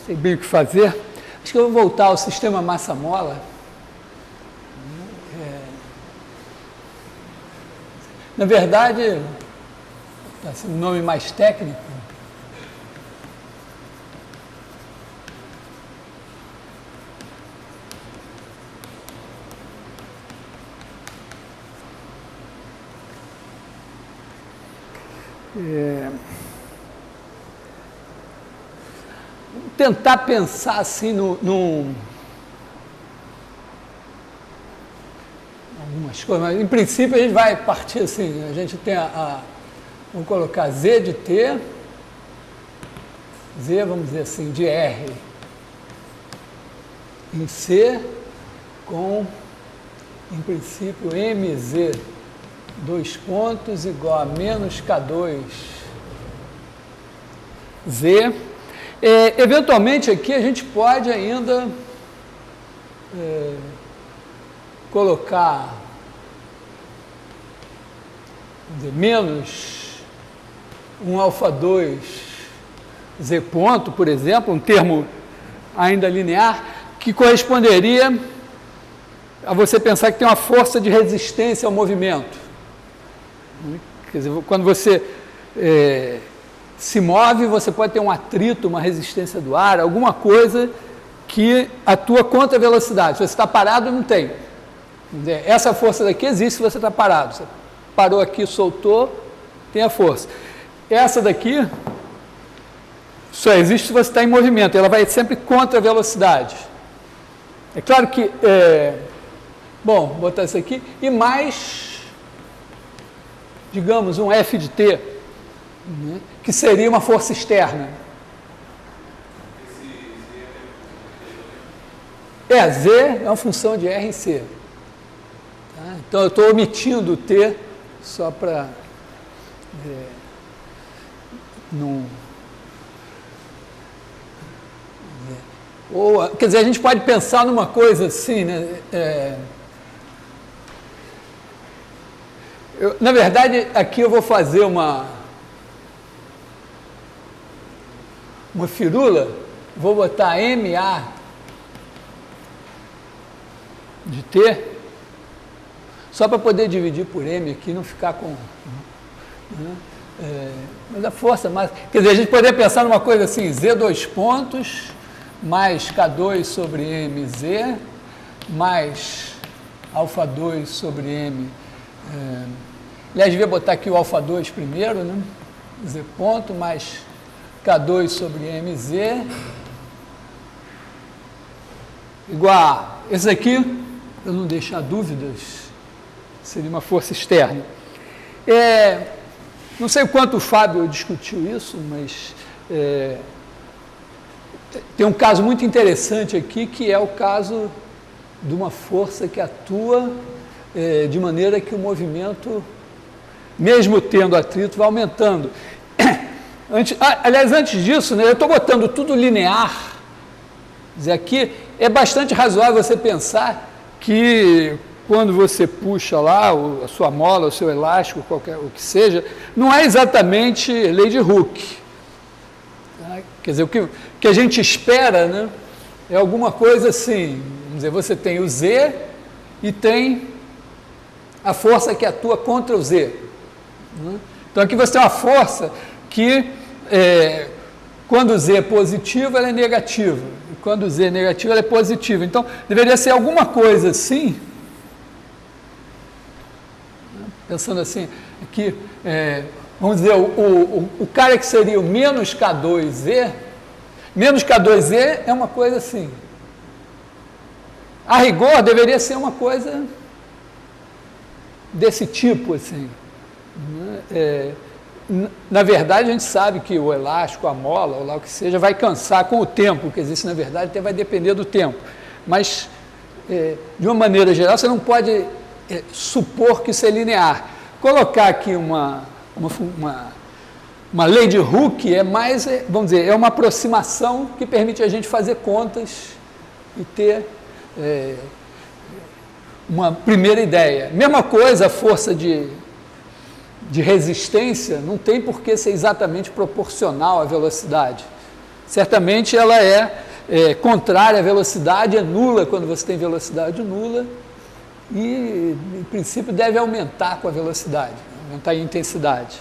sei bem o que fazer. Acho que eu vou voltar ao sistema massa-mola. Na verdade, assim, um nome mais técnico. Tentar pensar assim algumas coisas, mas em princípio a gente vai partir assim, a gente tem vamos colocar Z de T, Z, vamos dizer assim, de R em C, com, em princípio, MZ, dois pontos, igual a menos K2 Z. Eventualmente aqui a gente pode ainda colocar, vamos dizer, menos um alfa 2 Z ponto, por exemplo, um termo ainda linear, que corresponderia a você pensar que tem uma força de resistência ao movimento. Quer dizer, quando você se move, você pode ter um atrito, uma resistência do ar, alguma coisa que atua contra a velocidade. Se você está parado, não tem. Essa força daqui existe se você está parado. Você parou aqui, soltou, tem a força. Essa daqui só existe se você está em movimento. Ela vai sempre contra a velocidade. É claro que, bom, vou botar isso aqui, e mais, digamos, um F de T, né, que seria uma força externa. Z é uma função de R em C. Tá? Então, eu estou omitindo o T só para não... Ou, quer dizer, a gente pode pensar numa coisa assim, né? Na verdade, aqui eu vou fazer uma firula, vou botar MA de T, só para poder dividir por M aqui, não ficar com... Né? Mas a força mais... Quer dizer, a gente poderia pensar numa coisa assim, Z dois pontos, mais K2 sobre MZ, mais alfa 2 sobre M. Aliás, devia botar aqui o alfa 2 primeiro, né? Z ponto, mais K2 sobre MZ, igual a esse aqui, para não deixar dúvidas, seria uma força externa. Não sei o quanto o Fábio discutiu isso, mas tem um caso muito interessante aqui, que é o caso de uma força que atua de maneira que o movimento, mesmo tendo atrito, vai aumentando. Aliás, antes disso, né, eu estou botando tudo linear. Quer dizer, aqui é bastante razoável você pensar que quando você puxa lá a sua mola, o seu elástico, qualquer o que seja, não é exatamente lei de Hooke. Tá? Quer dizer, o que a gente espera, né, é alguma coisa assim. Vamos dizer, você tem o Z e tem a força que atua contra o Z. Né? Então, aqui você tem uma força que, quando o Z é positivo, ela é negativa. E quando o Z é negativo, ela é positiva. Então, deveria ser alguma coisa assim, pensando assim, aqui, vamos dizer, o cara que seria o menos K2Z, menos K2Z é uma coisa assim. A rigor, deveria ser uma coisa desse tipo, assim. Na verdade, a gente sabe que o elástico, a mola, ou lá o que seja, vai cansar com o tempo, quer dizer, isso, na verdade, até vai depender do tempo. Mas, de uma maneira geral, você não pode supor que isso é linear. Colocar aqui uma lei de Hooke é mais, vamos dizer, é uma aproximação que permite a gente fazer contas e ter uma primeira ideia. Mesma coisa, a força de resistência não tem por que ser exatamente proporcional à velocidade. certamente ela é contrária à velocidade, é nula quando você tem velocidade nula e, em princípio, deve aumentar com a velocidade, aumentar a intensidade.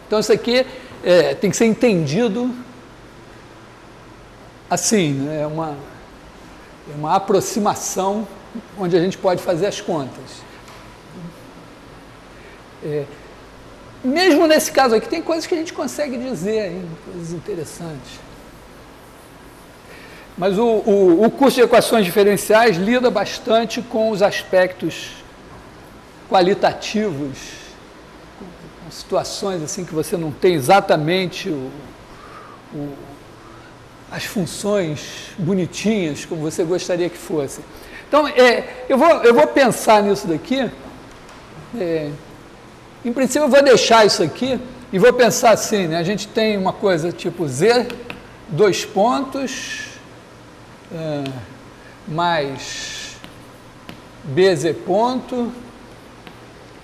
Então, isso aqui tem que ser entendido assim, né? É uma aproximação onde a gente pode fazer as contas. Mesmo nesse caso aqui, tem coisas que a gente consegue dizer ainda, coisas interessantes. Mas o curso de equações diferenciais lida bastante com os aspectos qualitativos, com situações assim que você não tem exatamente as funções bonitinhas como você gostaria que fosse. Então, eu vou pensar nisso daqui. Em princípio, eu vou deixar isso aqui e vou pensar assim, né? A gente tem uma coisa tipo Z, 2 pontos, mais BZ ponto,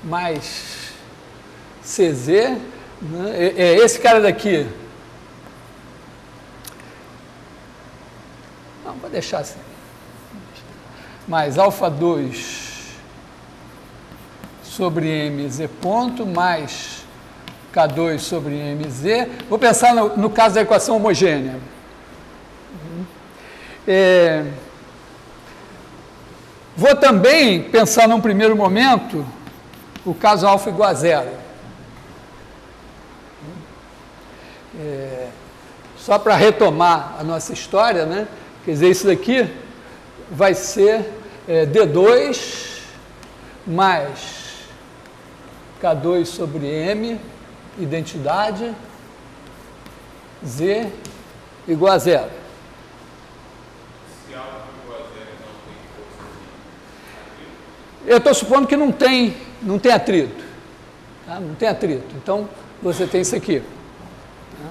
mais CZ, né? Esse cara daqui. Não, vou deixar assim. Mais alfa 2 sobre MZ ponto, mais K2 sobre MZ. Vou pensar no caso da equação homogênea. Vou também pensar num primeiro momento o caso alfa igual a zero. Só para retomar a nossa história, né? Quer dizer, isso daqui vai ser D2 mais K2 sobre M, identidade, Z igual a zero. Se alfa igual a zero não tem força de... Eu estou supondo que não tem atrito. Tá? Não tem atrito. Então, você tem isso aqui. Tá?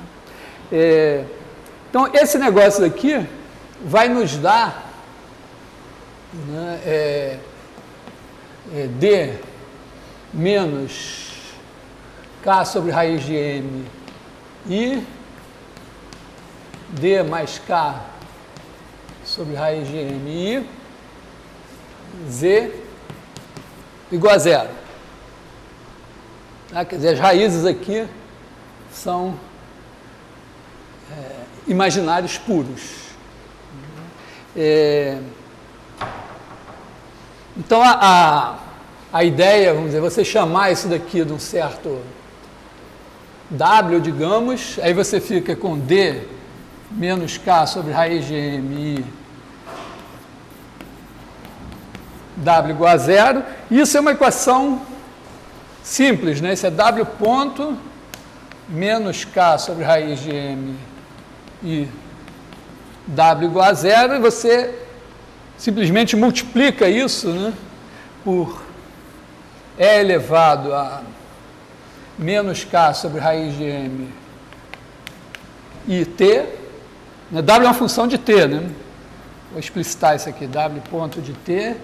Então, esse negócio daqui vai nos dar, né, D menos K sobre raiz de M e D mais K sobre raiz de M e Z igual a zero. Tá? Quer dizer, as raízes aqui são imaginários puros. Então, a ideia, vamos dizer, você chamar isso daqui de um certo W, digamos, aí você fica com D menos K sobre raiz de M e W igual a zero. Isso é uma equação simples, né? Isso é W ponto menos K sobre raiz de M e W igual a zero, e você simplesmente multiplica isso, né, por E elevado a menos K sobre raiz de M e T. Né, W é uma função de T, né? Vou explicitar isso aqui, W ponto de T,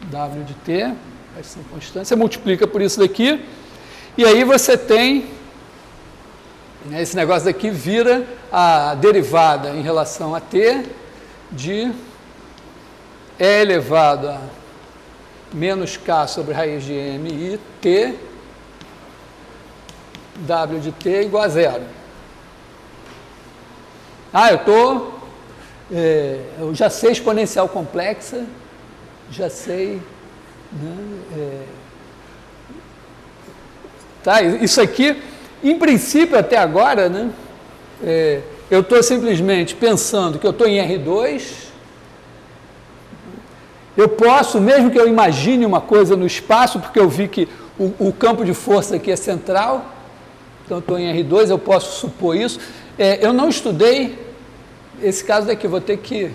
W de T, vai ser constante, você multiplica por isso daqui, e aí você tem, né, esse negócio daqui vira a derivada em relação a T de E elevado a menos K sobre raiz de M e T, W de T igual a zero. Eu já sei exponencial complexa, já sei, né, tá, isso aqui, em princípio até agora, né, eu estou simplesmente pensando que eu estou em R2, eu posso, mesmo que eu imagine uma coisa no espaço, porque eu vi que o campo de força aqui é central, então eu estou em R2, eu posso supor isso. Eu não estudei esse caso daqui, vou ter que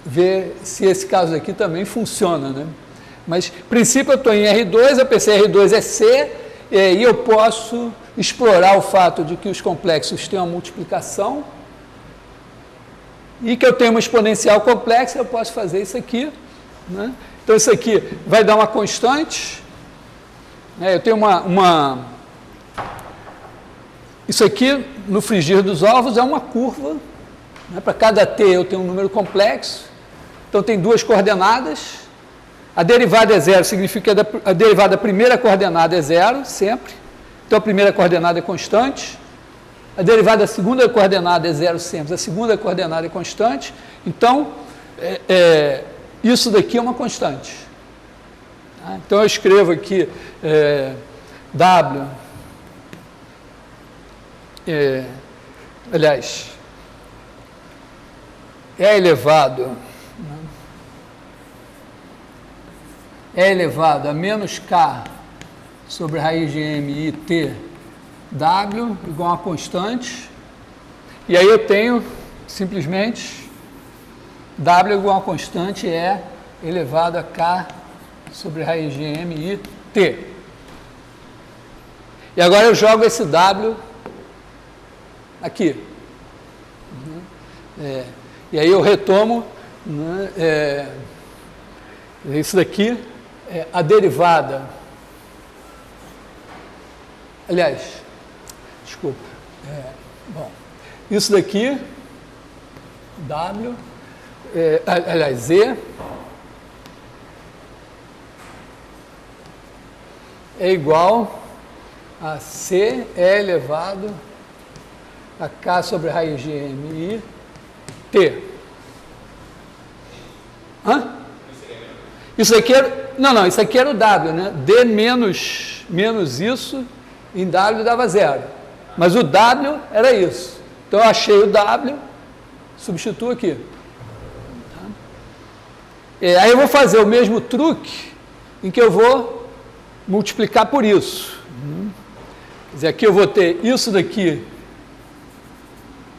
ver se esse caso aqui também funciona, né? Mas, em princípio, eu estou em R2, eu pensei R2 é C, e eu posso explorar o fato de que os complexos têm uma multiplicação, e que eu tenho uma exponencial complexa, eu posso fazer isso aqui, né? Então, isso aqui vai dar uma constante, né? Eu tenho Isso aqui, no frigir dos ovos, é uma curva. Né? Para cada t eu tenho um número complexo. Então, tem duas coordenadas. A derivada é zero, significa que a derivada da primeira coordenada é zero, sempre. Então, a primeira coordenada é constante. A derivada da segunda coordenada é zero sempre. A segunda coordenada é constante. Então, isso daqui é uma constante. Tá? Então, eu escrevo aqui W... aliás, é elevado a menos K sobre raiz de M I T W igual a uma constante, e aí eu tenho simplesmente W igual a uma constante é elevado a K sobre raiz de M I T. E agora eu jogo esse W aqui. E aí eu retomo, né, isso daqui é a derivada. Aliás, desculpa. Bom, isso daqui, W, aliás, Z, é igual a C elevado a K sobre raiz de M I T. Hã? Isso aqui era... Não, isso aqui era o W, né? D menos isso, em W dava zero. Mas o W era isso. Então, eu achei o W, substituo aqui. Tá? Aí eu vou fazer o mesmo truque em que eu vou multiplicar por isso. Quer dizer, aqui eu vou ter isso daqui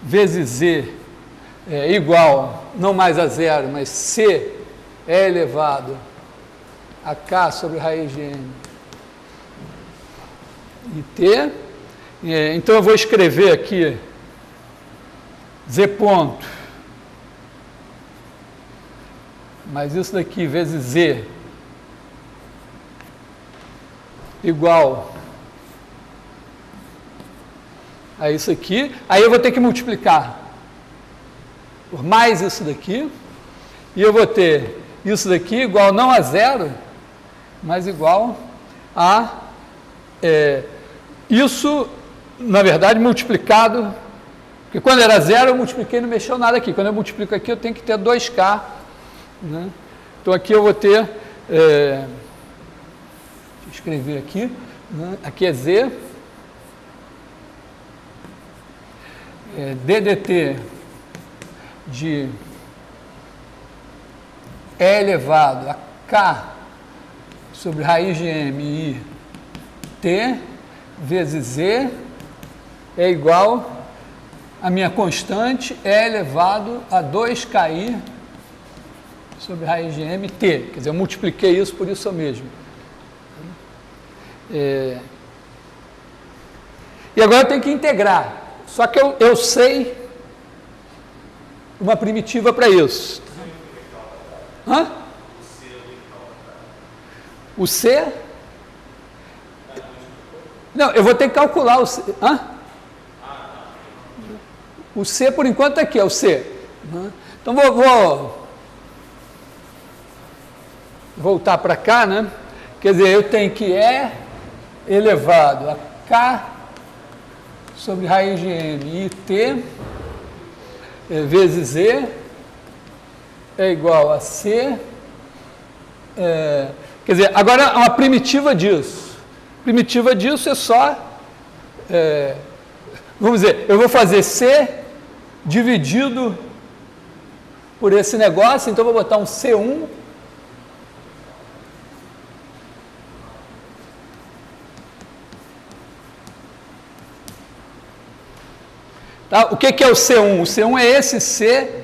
vezes Z igual, não mais a zero, mas C é elevado a K sobre raiz de M e T. Então, eu vou escrever aqui Z ponto, mas isso daqui vezes Z igual a isso aqui. Aí eu vou ter que multiplicar por mais isso daqui, e eu vou ter isso daqui igual não a zero, mas igual a isso, na verdade, multiplicado, porque quando era zero eu multipliquei e não mexeu nada aqui. Quando eu multiplico aqui eu tenho que ter 2K, né? Então aqui eu vou ter, deixa eu escrever aqui, né? Aqui é Z, DDT de E elevado a K sobre raiz de M I T vezes Z é igual a minha constante E elevado a 2KI sobre raiz de M T. Quer dizer, eu multipliquei isso por isso mesmo. E agora eu tenho que integrar. Só que eu sei uma primitiva para isso. Hã? O C? Não, eu vou ter que calcular o C. Hã? O C, por enquanto, aqui é o C. Então, vou voltar para cá, né? Quer dizer, eu tenho que E elevado a K sobre raiz de M e T vezes Z é igual a C. Quer dizer, agora uma primitiva disso. Primitiva disso é só, vamos dizer, eu vou fazer C dividido por esse negócio, então eu vou botar um C1 tá? O que é o C1? O C1 é esse C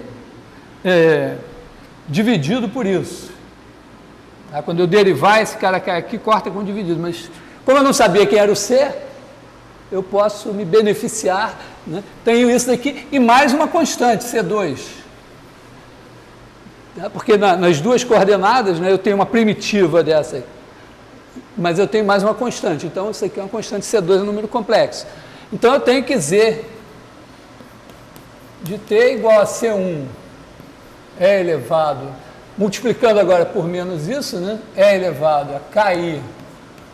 dividido por isso. Tá? Quando eu derivar, esse cara cai aqui, corta com dividido. Mas, como eu não sabia quem era o C, eu posso me beneficiar, né? Tenho isso daqui e mais uma constante, C2. Tá? Porque nas duas coordenadas, né, eu tenho uma primitiva dessa aí, mas eu tenho mais uma constante. Então, isso aqui é uma constante C2, é um número complexo. Então, eu tenho que Z de t igual a C1 E elevado, multiplicando agora por menos isso, né? E elevado a KI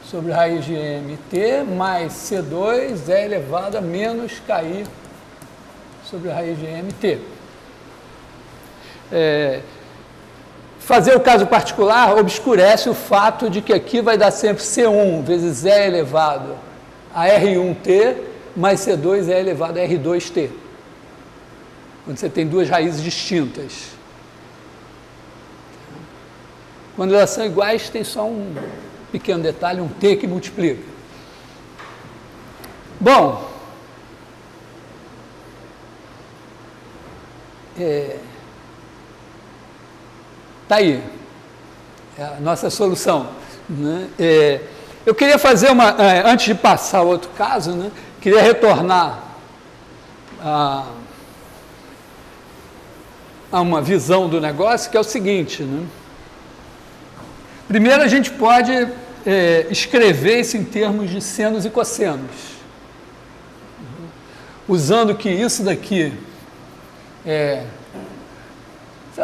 sobre raiz de mt mais C2 E elevado a menos KI sobre raiz de mt. Fazer o caso particular obscurece o fato de que aqui vai dar sempre C1 vezes E elevado a R1t mais C2 E elevado a R2t. Quando você tem duas raízes distintas. Quando elas são iguais, tem só um pequeno detalhe, um t que multiplica. Bom, tá aí, é a nossa solução, né? Eu queria fazer antes de passar ao outro caso, né, queria retornar a uma visão do negócio, que é o seguinte, né? Primeiro, a gente pode escrever isso em termos de senos e cossenos, usando que isso daqui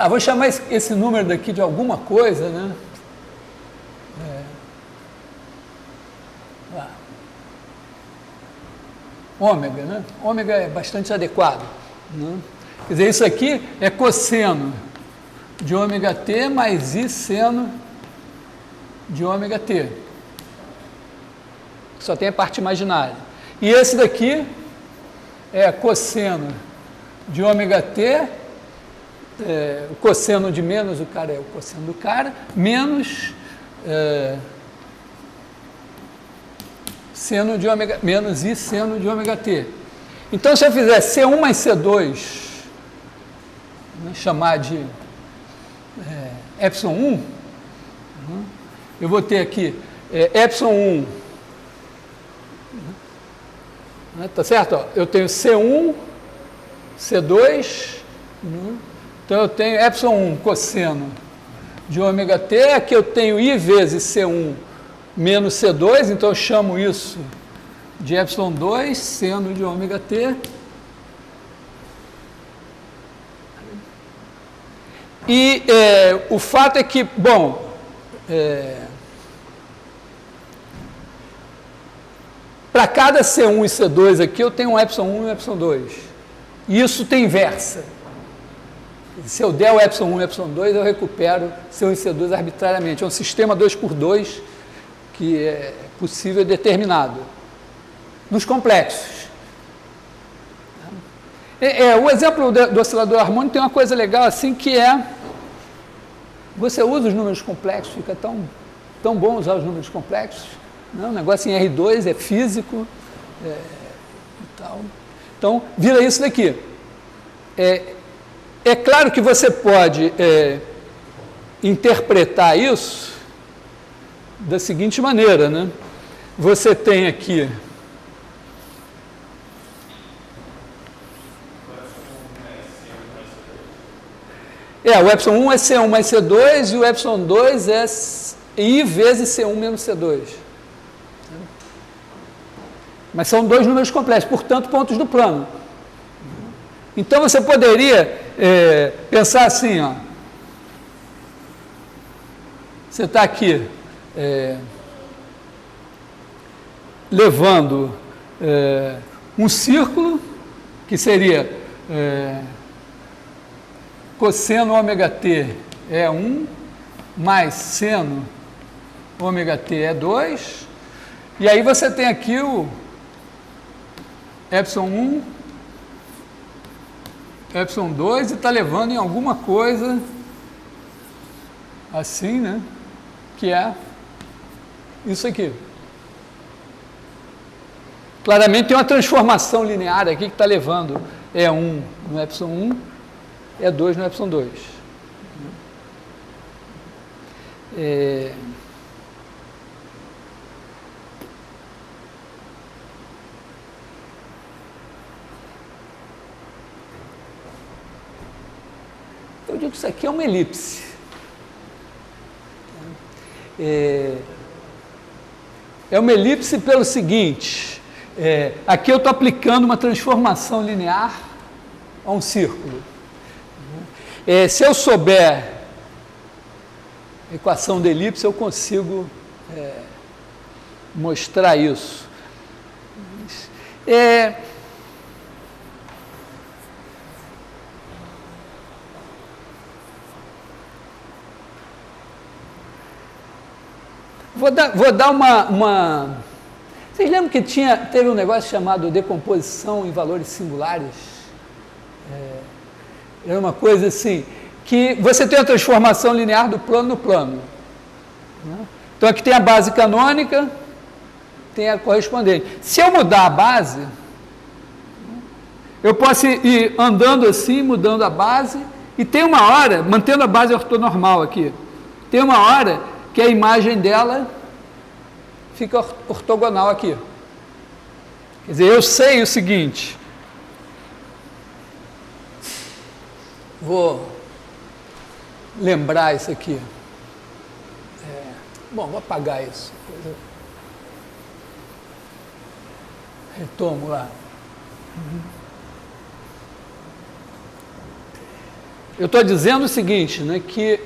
vou chamar esse número daqui de alguma coisa, né? Ômega, né? Ômega é bastante adequado, né? Quer dizer, isso aqui é cosseno de ômega t mais I seno de ômega t. Só tem a parte imaginária. E esse daqui é cosseno de ômega t, o cosseno de menos o cara é o cosseno do cara, menos seno de ômega, menos I seno de ômega t. Então, se eu fizer C1 mais C2, chamar de ε1, eu vou ter aqui ε1, tá certo? Ó, eu tenho C1, C2, então eu tenho ε1 cosseno de ômega t, aqui eu tenho I vezes C1 menos C2, então eu chamo isso de ε2 seno de ômega t. E o fato é que, bom, para cada C1 e C2 aqui, eu tenho um ε1 e um ε2. E isso tem inversa. Se eu der o ε1 e ε2, eu recupero C1 e C2 arbitrariamente. É um sistema 2x2 que é possível e determinado. Nos complexos. O exemplo do oscilador harmônico tem uma coisa legal assim, que você usa os números complexos, fica tão bom usar os números complexos, né? O negócio em R2 é físico e tal. Então, vira isso daqui. É claro que você pode interpretar isso da seguinte maneira, né? Você tem aqui o ε1 é C1 mais C2 e o ε2 é I vezes C1 menos C2. Mas são dois números complexos, portanto, pontos do plano. Então, você poderia pensar assim, ó. Você está aqui levando um círculo, que seria cosseno ômega t é 1, mais seno ômega t é 2, e aí você tem aqui o ε1, ε2, e está levando em alguma coisa assim, né? Que é isso aqui. Claramente tem uma transformação linear aqui que está levando E1 no ε1, E2 no ε2. Eu digo que isso aqui é uma elipse. É uma elipse pelo seguinte, Aqui eu estou aplicando uma transformação linear a um círculo. Se eu souber a equação de elipse, eu consigo mostrar isso. Vou dar uma... Vocês lembram que teve um negócio chamado decomposição em valores singulares? Era uma coisa assim, que você tem a transformação linear do plano no plano. Então aqui tem a base canônica, tem a correspondente. Se eu mudar a base, eu posso ir andando assim, mudando a base, e tem uma hora, mantendo a base ortonormal aqui, tem uma hora que a imagem dela fica ortogonal aqui. Quer dizer, eu sei o seguinte, vou lembrar isso aqui. Bom, vou apagar isso. Retomo lá. Eu estou dizendo o seguinte, né, que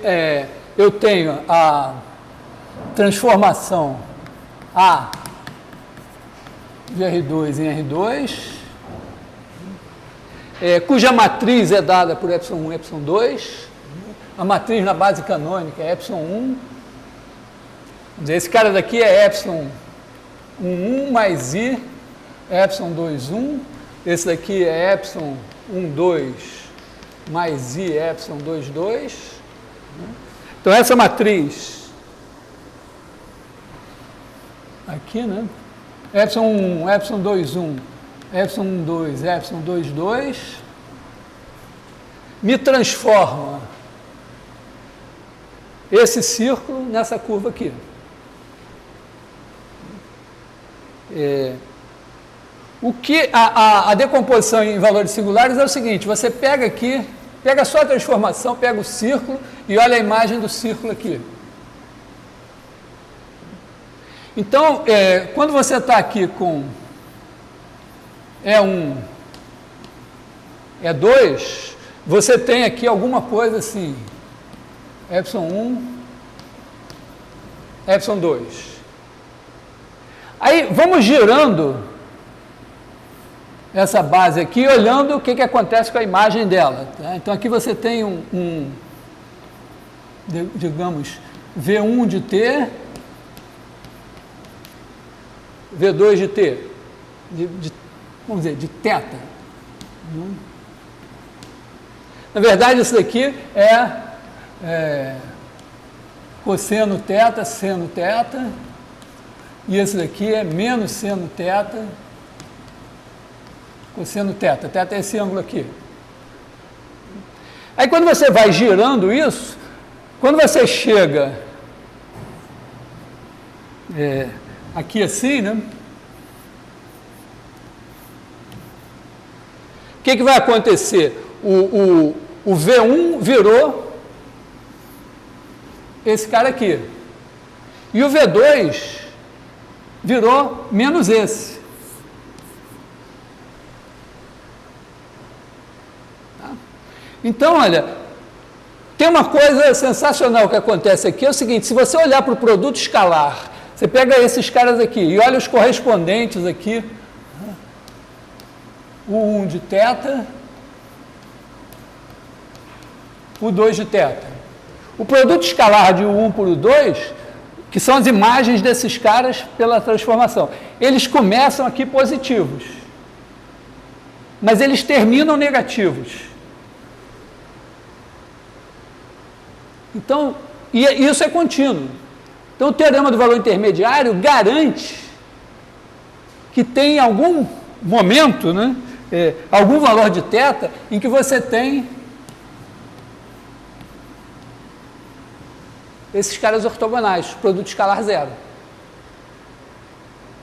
eu tenho a transformação A de R2 em R2, cuja matriz é dada por ε1 e ε2, a matriz na base canônica é ε1, vamos dizer, esse cara daqui é ε11 mais I, ε21, esse daqui é ε12 mais I, ε22, então essa matriz aqui, né, ε1, ε21, ε12, ε22, me transforma esse círculo nessa curva aqui. O que a decomposição em valores singulares é o seguinte, você pega aqui, pega só a transformação, pega o círculo e olha a imagem do círculo aqui. Então, quando você está aqui com E1, E2, você tem aqui alguma coisa assim, ε1, ε2. Aí, vamos girando essa base aqui, olhando o que acontece com a imagem dela. Tá? Então, aqui você tem digamos, V1 de T, V2 de T, vamos dizer, de θ. Na verdade, isso daqui é cosseno θ, seno θ, e esse daqui é menos seno θ, cosseno θ. Θ é esse ângulo aqui. Aí, quando você vai girando isso, quando você chega aqui assim, né? O que vai acontecer? O V1 virou esse cara aqui. E o V2 virou menos esse. Tá? Então, olha, tem uma coisa sensacional que acontece aqui, é o seguinte, se você olhar para o produto escalar, você pega esses caras aqui e olha os correspondentes aqui, o 1 de θ, o 2 de θ. O produto escalar de U1 por U2, que são as imagens desses caras pela transformação, eles começam aqui positivos, mas eles terminam negativos. Então, e isso é contínuo. Então, o teorema do valor intermediário garante que tem algum momento, né, algum valor de θ em que você tem esses caras ortogonais, produto escalar zero.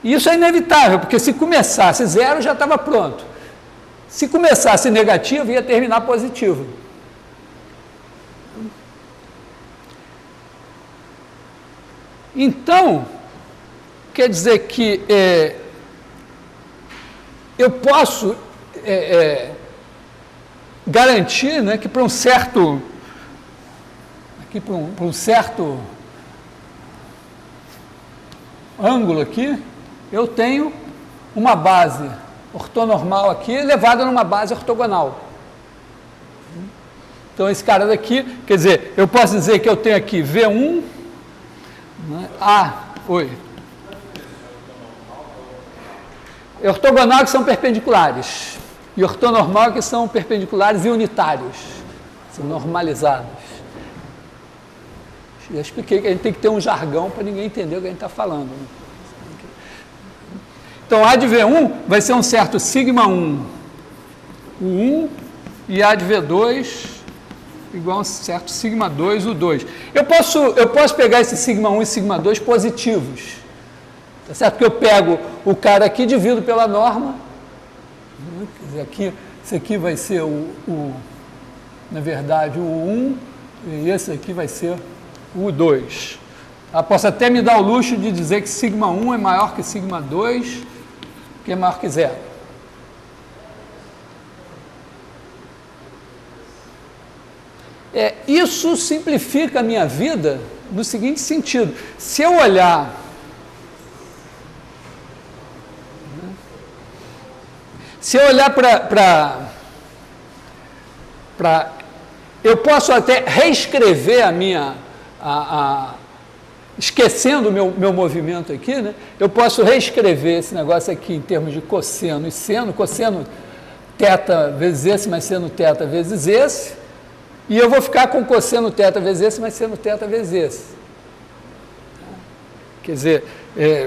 E isso é inevitável, porque se começasse zero já estava pronto. Se começasse negativo, ia terminar positivo. Então, quer dizer que eu posso garantir, né, que para um certo ângulo aqui, eu tenho uma base ortonormal aqui elevada numa base ortogonal. Então, esse cara daqui, quer dizer, eu posso dizer que eu tenho aqui V1, né, ortogonal que são perpendiculares, e ortonormal que são perpendiculares e unitários, são normalizados. Já expliquei que a gente tem que ter um jargão para ninguém entender o que a gente está falando. Né? Então, A de V1 vai ser um certo sigma 1, o 1, e A de V2 igual a um certo sigma 2, o 2. Eu posso pegar esse sigma 1 e sigma 2 positivos. Tá certo? Porque eu pego o cara aqui e divido pela norma. Quer dizer, aqui, esse aqui vai ser na verdade, o 1, e esse aqui vai ser o 2. Eu posso até me dar o luxo de dizer que sigma 1 é maior que sigma 2, que é maior que 0. Isso simplifica a minha vida no seguinte sentido. Se eu olhar para... Eu posso até reescrever esquecendo o meu movimento aqui, né? Eu posso reescrever esse negócio aqui em termos de cosseno e seno, cosseno θ vezes esse, mais seno θ vezes esse, e eu vou ficar com cosseno θ vezes esse, mais seno θ vezes esse. Quer dizer,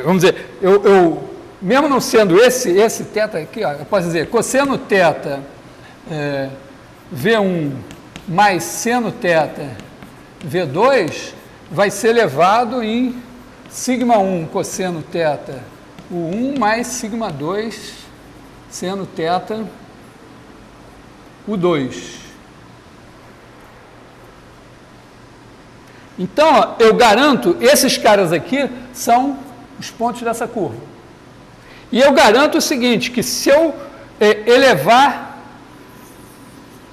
vamos dizer, eu mesmo não sendo esse θ aqui, ó, eu posso dizer cosseno θ V1 mais seno θ V2 vai ser elevado em sigma 1 cosseno θ o 1 mais sigma 2 seno θ o 2. Então, ó, eu garanto, esses caras aqui são os pontos dessa curva. E eu garanto o seguinte, que se eu elevar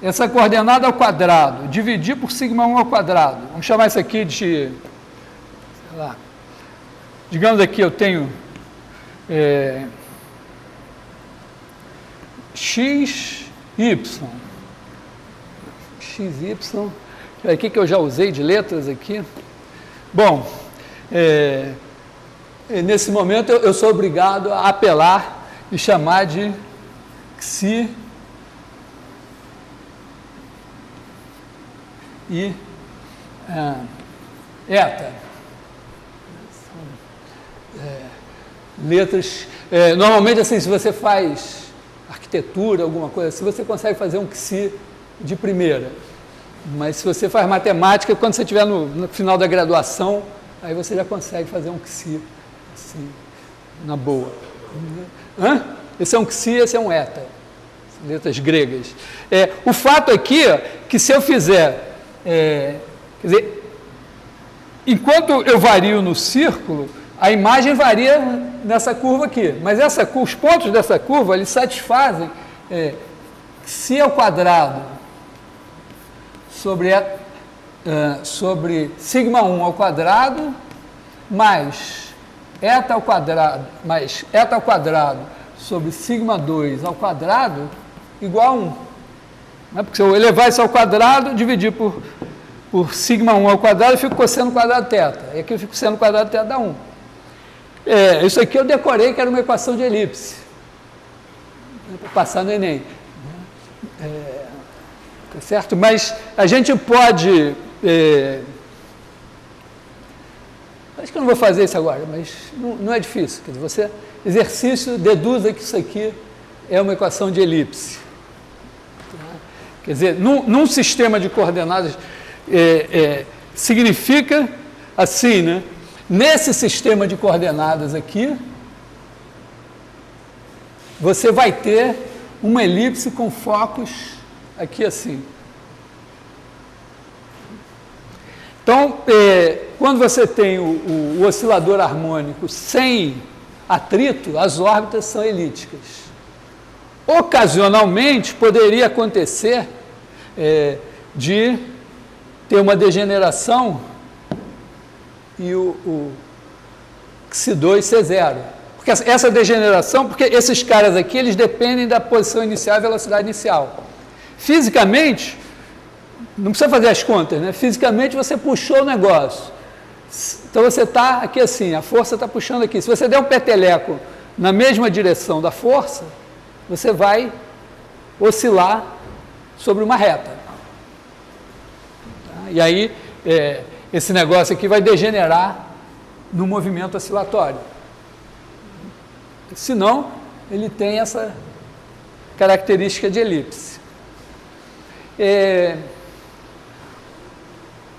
essa coordenada ao quadrado, dividir por sigma 1 ao quadrado, vamos chamar isso aqui de, sei lá, digamos aqui eu tenho x, y, aqui que eu já usei de letras aqui. Bom, nesse momento eu sou obrigado a apelar e chamar de xi e eta. Letras, normalmente assim, se você faz arquitetura, alguma coisa assim, você consegue fazer um xi de primeira. Mas se você faz matemática, quando você estiver no final da graduação, aí você já consegue fazer um xi, assim, na boa. Esse é um xi, esse é um eta. Letras gregas. O fato aqui é que se eu fizer, quer dizer, enquanto eu vario no círculo, a imagem varia nessa curva aqui. Mas os pontos dessa curva, eles satisfazem xi ao quadrado sobre sigma 1 ao quadrado mais eta ao quadrado sobre sigma 2 ao quadrado igual a 1. Porque se eu elevar isso ao quadrado, dividir por sigma 1 ao quadrado, eu fico cosseno quadrado θ. E aqui eu fico cosseno quadrado θ dá 1. Isso aqui eu decorei que era uma equação de elipse. Para passar no Enem. Certo? Mas a gente pode... acho que eu não vou fazer isso agora, mas não é difícil. Quer dizer, você, exercício, deduza que isso aqui é uma equação de elipse. Quer dizer, num sistema de coordenadas, significa assim, né? Nesse sistema de coordenadas aqui, você vai ter uma elipse com focos aqui assim. Então, quando você tem o oscilador harmônico sem atrito, as órbitas são elípticas. Ocasionalmente, poderia acontecer de ter uma degeneração e o C2 ser zero. Porque essa degeneração, porque esses caras aqui, eles dependem da posição inicial e velocidade inicial. Fisicamente, não precisa fazer as contas, né? Fisicamente você puxou o negócio. Então você está aqui assim, a força está puxando aqui. Se você der um peteleco na mesma direção da força, você vai oscilar sobre uma reta. Tá? E aí, esse negócio aqui vai degenerar no movimento oscilatório. Senão, ele tem essa característica de elipse.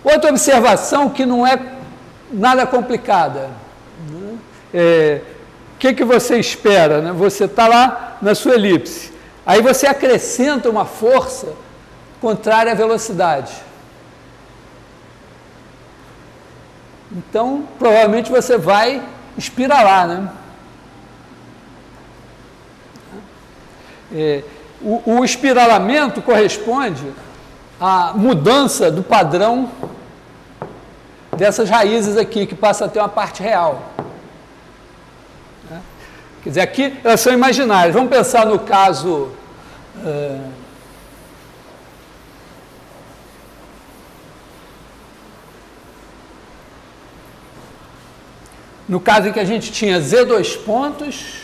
Outra observação que não é nada complicada. Né? O que você espera? Né? Você está lá na sua elipse. Aí você acrescenta uma força contrária à velocidade. Então, provavelmente você vai espiralar, né? O espiralamento corresponde à mudança do padrão dessas raízes aqui, que passa a ter uma parte real. Quer dizer, aqui elas são imaginárias. Vamos pensar no caso... no caso em que a gente tinha Z2 pontos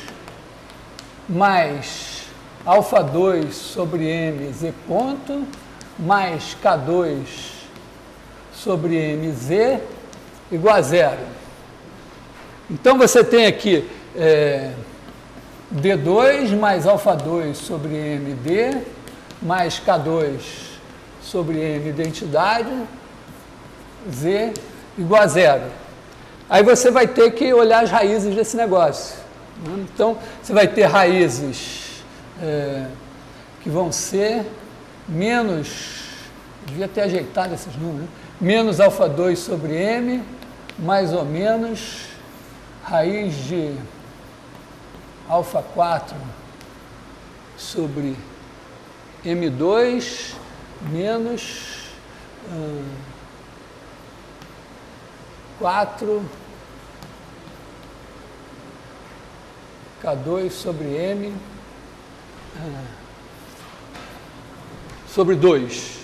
mais alfa2 sobre M Z ponto mais K2 sobre MZ igual a zero. Então você tem aqui D2 mais alfa2 sobre MD mais K2 sobre M identidade Z igual a zero. Aí você vai ter que olhar as raízes desse negócio. Né? Então, você vai ter raízes que vão ser menos, devia ter ajeitado esses números, né? Menos alfa2 sobre M, mais ou menos raiz de alfa4 sobre M2 menos 4 K2 sobre M sobre 2.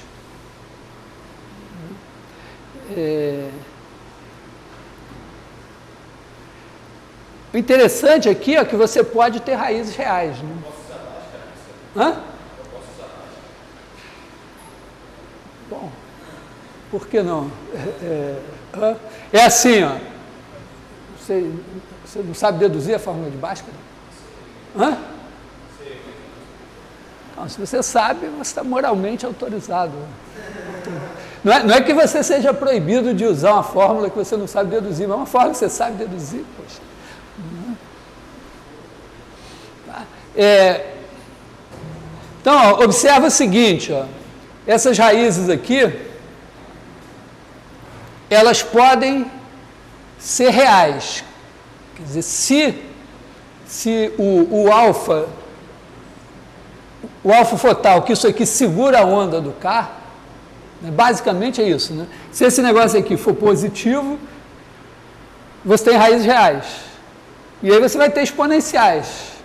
O interessante aqui é que você pode ter raízes reais. Né? Hã? Bom, por que não? É assim, ó. Você não sabe deduzir a fórmula de Bhaskara? Hã? Não, se você sabe, você está moralmente autorizado. Não é que você seja proibido de usar uma fórmula que você não sabe deduzir, mas é uma fórmula que você sabe deduzir, poxa. Então, ó, observa o seguinte, ó, essas raízes aqui, elas podem ser reais. Quer dizer, se o alfa fotal, que isso aqui segura a onda do carro, né, basicamente é isso. Né? Se esse negócio aqui for positivo, você tem raízes reais. E aí você vai ter exponenciais.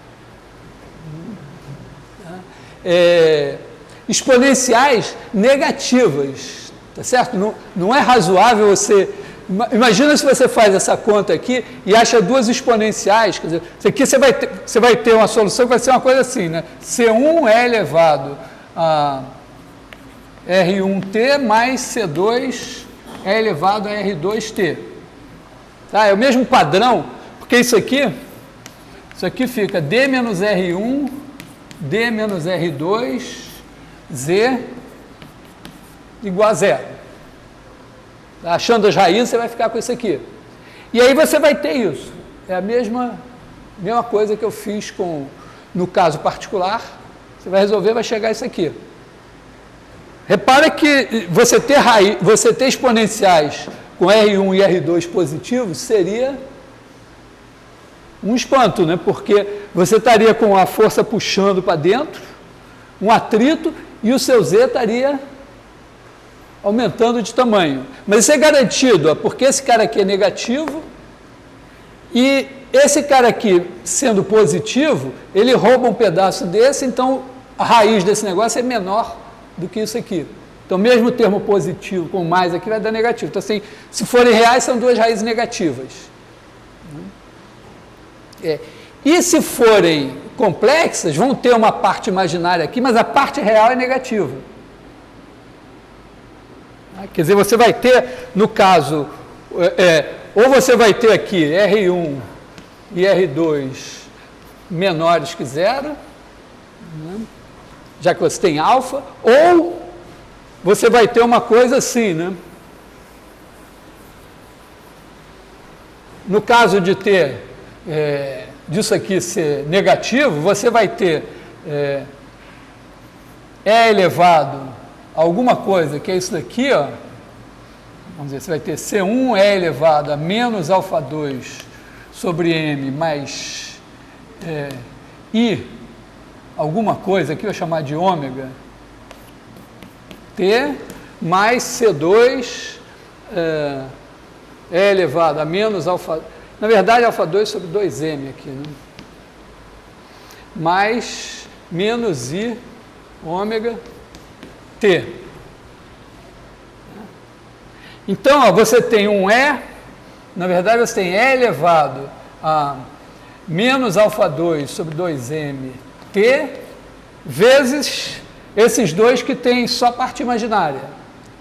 Exponenciais negativas, tá certo? Não é razoável você... Imagina se você faz essa conta aqui e acha duas exponenciais, quer dizer, isso aqui você vai ter uma solução que vai ser uma coisa assim, né? C1 é elevado a R1t mais C2 é elevado a R2t. Tá? É o mesmo padrão, porque isso aqui fica D menos R1, D menos R2, Z igual a zero. Achando as raízes, você vai ficar com isso aqui. E aí você vai ter isso. É a mesma coisa que eu fiz no caso particular. Você vai resolver, vai chegar a isso aqui. Repara que você ter exponenciais com R1 e R2 positivos seria Um espanto, né? Porque você estaria com a força puxando para dentro, um atrito, e o seu Z estaria aumentando de tamanho. Mas isso é garantido, porque esse cara aqui é negativo, e esse cara aqui, sendo positivo, ele rouba um pedaço desse, então a raiz desse negócio é menor do que isso aqui. Então, mesmo o termo positivo com mais aqui vai dar negativo. Então, assim, se forem reais, são duas raízes negativas. E se forem complexas, vão ter uma parte imaginária aqui, mas a parte real é negativa. Quer dizer, você vai ter, no caso, ou você vai ter aqui R1 e R2 menores que zero, né, já que você tem alfa, ou você vai ter uma coisa assim, né? No caso de ter disso aqui ser negativo, você vai ter E elevado a alguma coisa, que é isso daqui, ó. Vamos dizer, você vai ter C1 E elevado a menos alfa 2 sobre M mais I, alguma coisa, aqui eu vou chamar de ômega, T, mais C2 E elevado a menos alfa, na verdade, alfa 2 sobre 2M aqui, né? Mais menos I ômega T. Então, ó, você tem um E, na verdade, você tem E elevado a menos alfa 2 sobre 2M T, vezes esses dois que tem só parte imaginária.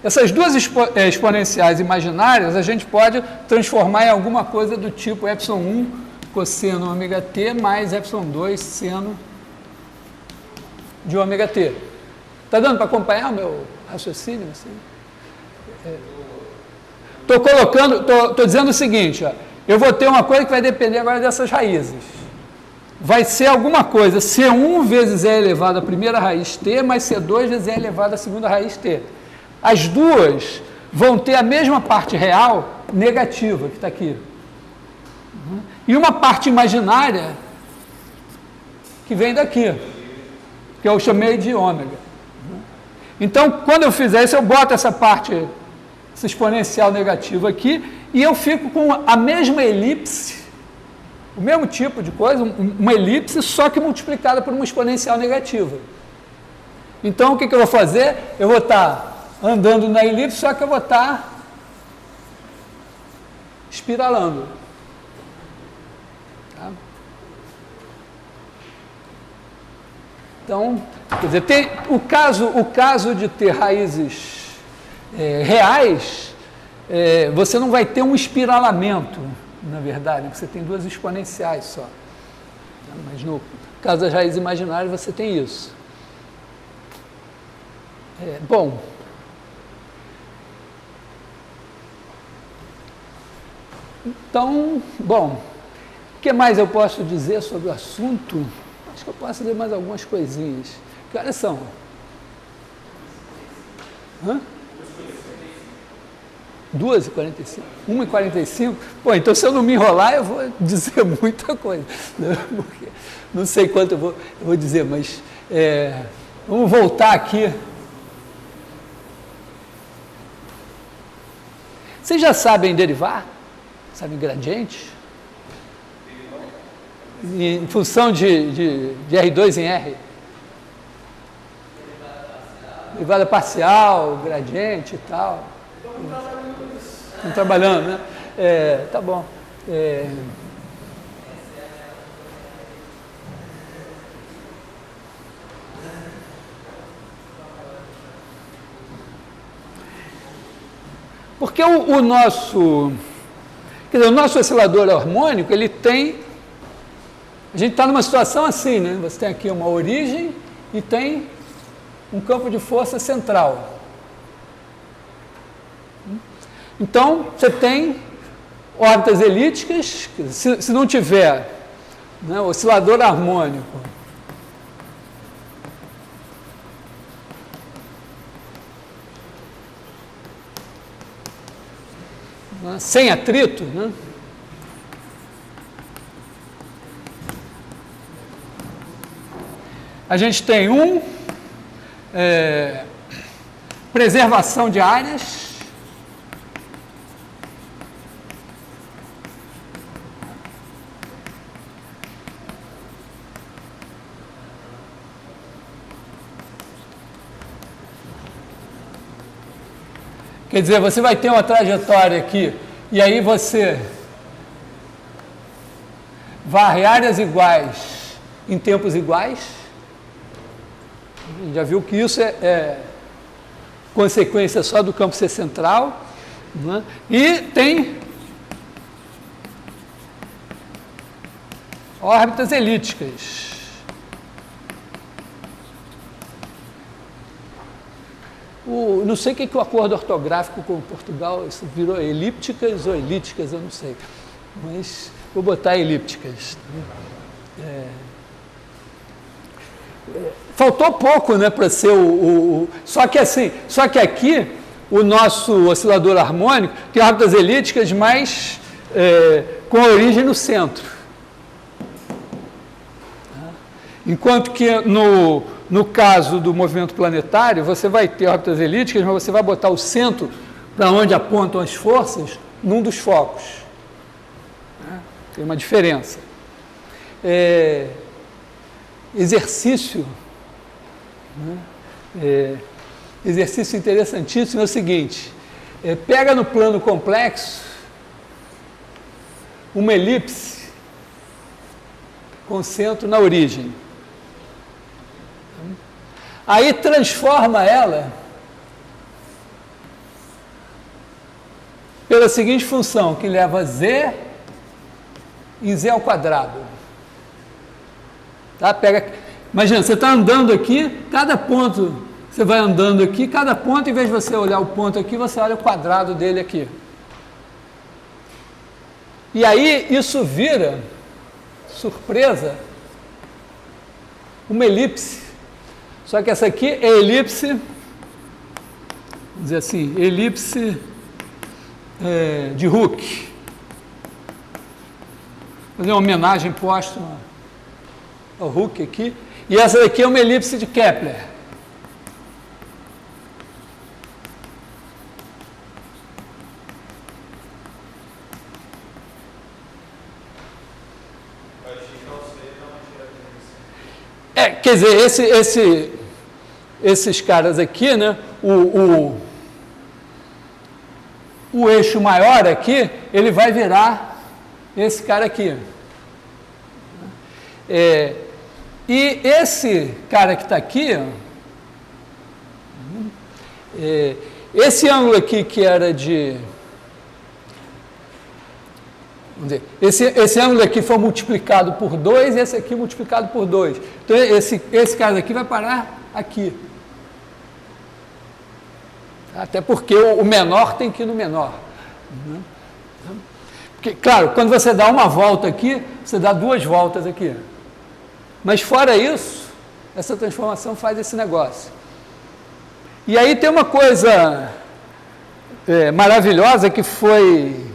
Essas duas exponenciais imaginárias a gente pode transformar em alguma coisa do tipo ε1 cosseno ômega t mais ε2 seno de ômega t. Está dando para acompanhar o meu raciocínio? Estou dizendo o seguinte, ó, eu vou ter uma coisa que vai depender agora dessas raízes. Vai ser alguma coisa, C1 vezes E elevado à primeira raiz t, mais C2 vezes E elevado à segunda raiz t. As duas vão ter a mesma parte real negativa, que está aqui. E uma parte imaginária que vem daqui, que eu chamei de ômega. Então, quando eu fizer isso, eu boto essa parte, essa exponencial negativa aqui, e eu fico com a mesma elipse, o mesmo tipo de coisa, uma elipse, só que multiplicada por uma exponencial negativa. Então, o que eu vou fazer? Eu vou estar andando na elipse, só que eu vou estar espiralando. Tá? Então, quer dizer, tem o caso de ter raízes reais, você não vai ter um espiralamento, na verdade, você tem duas exponenciais só. Mas no caso das raízes imaginárias, você tem isso. Bom, então, o que mais eu posso dizer sobre o assunto? Acho que eu posso dizer mais algumas coisinhas. Que horas são? 2h45? 1h45? Bom, então se eu não me enrolar, eu vou dizer muita coisa. Porque não sei quanto eu vou dizer, mas vamos voltar aqui. Vocês já sabem derivar? Sabem gradiente? Em função de R2 em R? Derivada parcial, gradiente e tal. Estão trabalhando, né? Tá bom. Porque o nosso oscilador harmônico, ele tem... A gente está numa situação assim, né? Você tem aqui uma origem e tem um campo de força central. Então, você tem órbitas elípticas, se não tiver, né, oscilador harmônico, né, sem atrito, né, a gente tem preservação de áreas. Quer dizer, você vai ter uma trajetória aqui, e aí você varre áreas iguais em tempos iguais. A gente já viu que isso é consequência só do campo ser central, né? E tem órbitas elípticas. Não sei o que o acordo ortográfico com Portugal, isso virou elípticas ou elípticas, eu não sei, mas vou botar elípticas. Faltou pouco, né, para ser só que aqui o nosso oscilador harmônico tem órbitas elípticas, mas com a origem no centro. Enquanto que no caso do movimento planetário, você vai ter órbitas elípticas, mas você vai botar o centro para onde apontam as forças num dos focos. Tem uma diferença. Exercício interessantíssimo é o seguinte: pega no plano complexo uma elipse com centro na origem. Aí transforma ela pela seguinte função, que leva z em z ao quadrado. Tá? Imagina, você está andando aqui, cada ponto, você vai andando aqui, cada ponto, em vez de você olhar o ponto aqui, você olha o quadrado dele aqui. E aí isso vira, surpresa, uma elipse. Só que essa aqui é elipse, vamos dizer assim, elipse de Hooke. Vou fazer uma homenagem póstuma ao Hooke aqui. E essa daqui é uma elipse de Kepler. Quer dizer, esses caras aqui, né, o eixo maior aqui, ele vai virar esse cara aqui. E esse cara que está aqui, esse ângulo aqui que era de... Vamos dizer, esse ângulo aqui foi multiplicado por 2 e esse aqui multiplicado por 2. Então, esse cara aqui vai parar aqui. Até porque o menor tem que ir no menor. Porque, claro, quando você dá uma volta aqui, você dá 2 voltas aqui. Mas fora isso, essa transformação faz esse negócio. E aí tem uma coisa maravilhosa que foi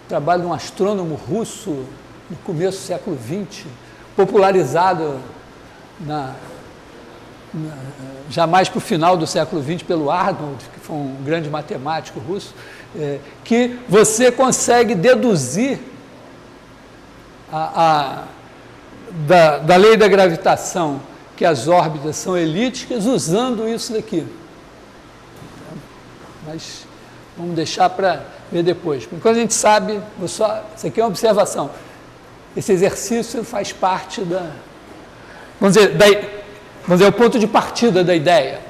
trabalho de um astrônomo russo no começo do século XX, popularizado já mais para o final do século XX pelo Arnold, que foi um grande matemático russo, que você consegue deduzir da lei da gravitação que as órbitas são elípticas usando isso daqui. Mas vamos deixar para ver depois. Porque quando a gente sabe, isso aqui é uma observação. Esse exercício faz parte vamos dizer, o ponto de partida da ideia.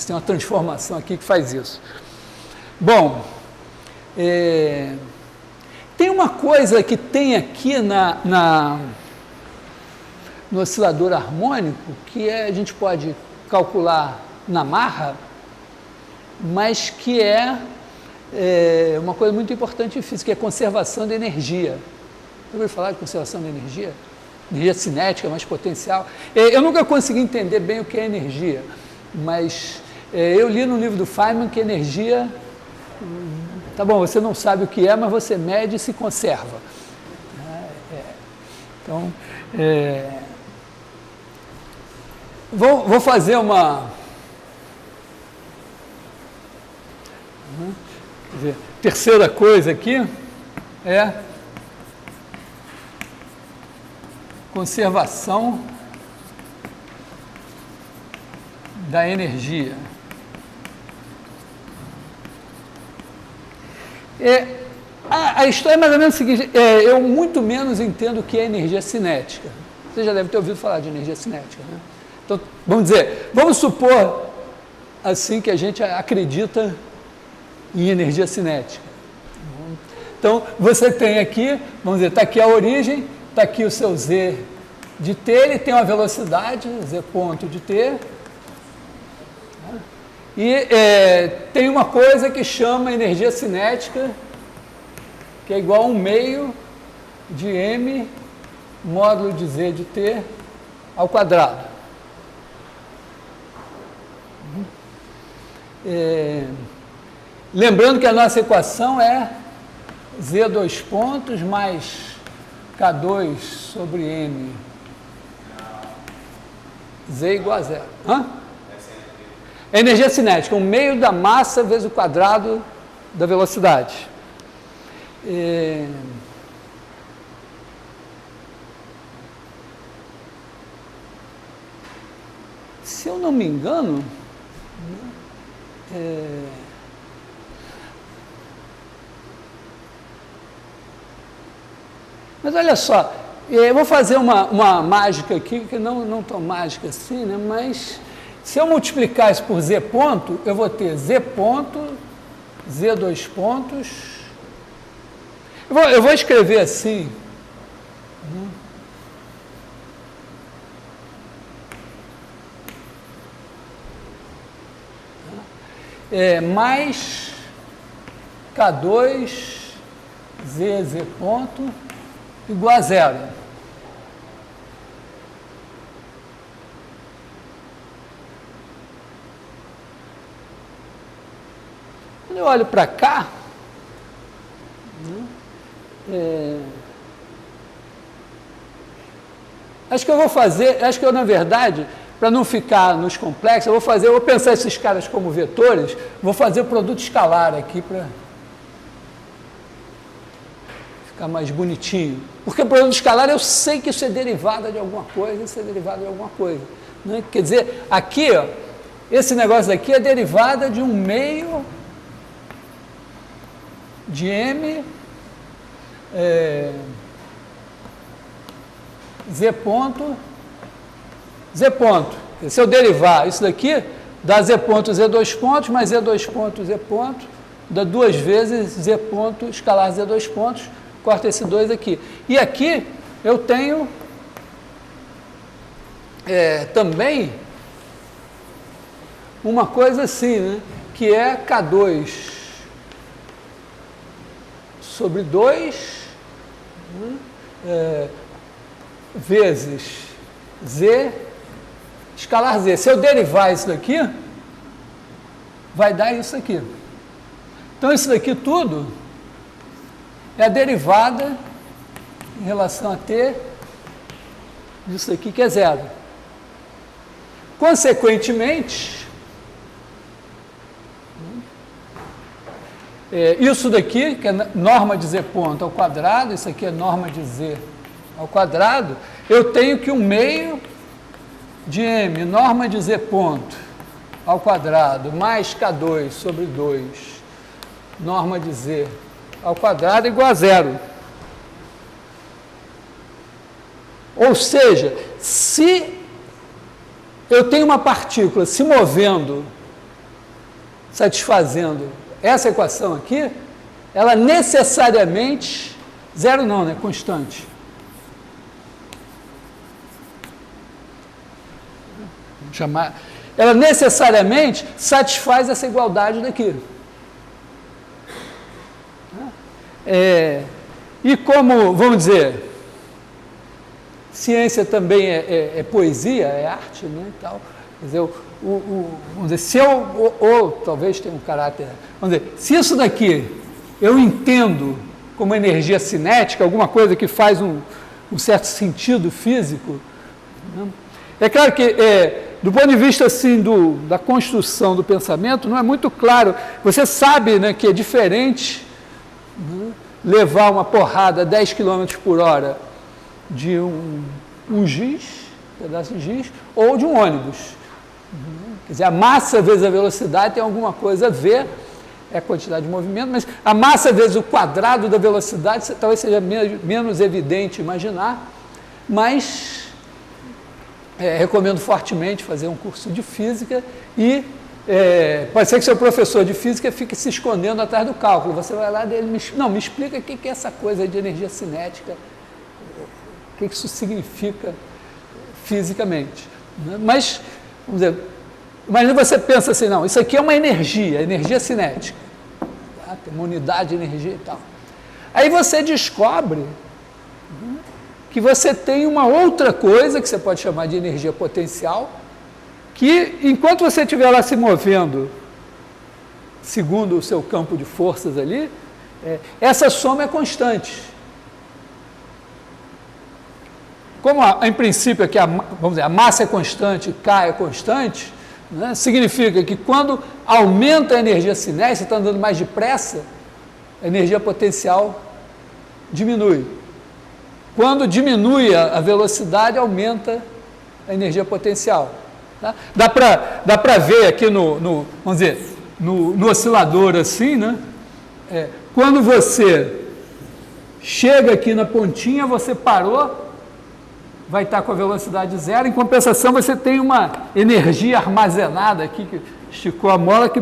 Tem uma transformação aqui que faz isso. Bom, tem uma coisa que tem aqui no oscilador harmônico que a gente pode calcular na marra, mas que é uma coisa muito importante em física, que é a conservação de energia. Eu ouvi falar de conservação de energia? Energia cinética, mais potencial. Eu nunca consegui entender bem o que é energia, mas eu li no livro do Feynman que energia, tá bom, você não sabe o que é, mas você mede e se conserva. Então, Vou fazer uma... Quer dizer, terceira coisa aqui é conservação da energia. A história é mais ou menos o seguinte, eu muito menos entendo o que é energia cinética. Você já deve ter ouvido falar de energia cinética, né? Então, vamos supor assim que a gente acredita em energia cinética. Então, você tem aqui, vamos dizer, está aqui a origem, está aqui o seu Z de T, ele tem uma velocidade, Z ponto de T, e tem uma coisa que chama energia cinética, que é igual a 1/2 de M módulo de Z de T ao quadrado. Lembrando que a nossa equação é Z dois pontos mais K2 sobre M Z igual a zero. É energia cinética, 1/2 da massa vezes o quadrado da velocidade. Se eu não me engano, mas olha só, eu vou fazer uma mágica aqui, que não tão mágica assim, né? Mas se eu multiplicar isso por Z ponto, eu vou ter Z ponto, Z dois pontos. Eu vou escrever assim. Mais K2 Z ponto igual a zero. Quando eu olho para cá, acho que eu vou fazer, na verdade, para não ficar nos complexos, eu vou pensar esses caras como vetores, vou fazer o produto escalar aqui para ficar mais bonitinho. Porque o produto escalar eu sei que isso é derivada de alguma coisa, isso é derivada de alguma coisa. Né? Quer dizer, aqui, ó, esse negócio aqui é derivada de 1/2 de M Z ponto. Se eu derivar isso daqui, dá Z ponto, Z dois pontos, mais Z dois pontos, Z ponto, dá 2 vezes Z ponto, escalar Z dois pontos, corta esse 2 aqui. E aqui eu tenho também uma coisa assim, né? Que é K2 sobre 2 vezes Z escalar Z. Se eu derivar isso daqui, vai dar isso aqui. Então, isso daqui tudo é a derivada em relação a T disso daqui que é zero. Consequentemente, isso daqui, que é norma de Z ponto ao quadrado, isso aqui é norma de Z ao quadrado, eu tenho que 1/2 de M, norma de Z ponto ao quadrado, mais K2 sobre 2, norma de Z ao quadrado, igual a zero. Ou seja, se eu tenho uma partícula se movendo, satisfazendo essa equação aqui, ela necessariamente, zero não, né? Constante. Chamar, ela necessariamente satisfaz essa igualdade daqui. E como, vamos dizer, ciência também é poesia, é arte, né, e tal. Quer dizer, vamos dizer, se eu, ou talvez tenha um caráter, vamos dizer, se isso daqui eu entendo como energia cinética, alguma coisa que faz um certo sentido físico, né? É claro que do ponto de vista assim, da construção do pensamento, não é muito claro. Você sabe, né, que é diferente, né, levar uma porrada a 10 km por hora de um giz, pedaço de giz, ou de um ônibus. Quer dizer, a massa vezes a velocidade tem alguma coisa a ver, é a quantidade de movimento, mas a massa vezes o quadrado da velocidade talvez seja menos evidente imaginar, mas recomendo fortemente fazer um curso de física e pode ser que seu professor de física fique se escondendo atrás do cálculo. Você vai lá e ele me explica o que é essa coisa de energia cinética, o que isso significa fisicamente. Mas, vamos dizer, imagina você pensa assim, não, isso aqui é uma energia cinética, tá? Tem uma unidade de energia e tal. Aí você descobre que você tem uma outra coisa que você pode chamar de energia potencial, que enquanto você estiver lá se movendo, segundo o seu campo de forças ali, essa soma é constante. Como em princípio aqui vamos dizer, a massa é constante, K é constante, né, significa que quando aumenta a energia cinética, você está andando mais depressa, a energia potencial diminui. Quando diminui a velocidade, aumenta a energia potencial. Tá? Dá para ver aqui vamos dizer, no oscilador assim, né? Quando você chega aqui na pontinha, você parou, vai estar com a velocidade zero, em compensação você tem uma energia armazenada aqui, que esticou a mola, que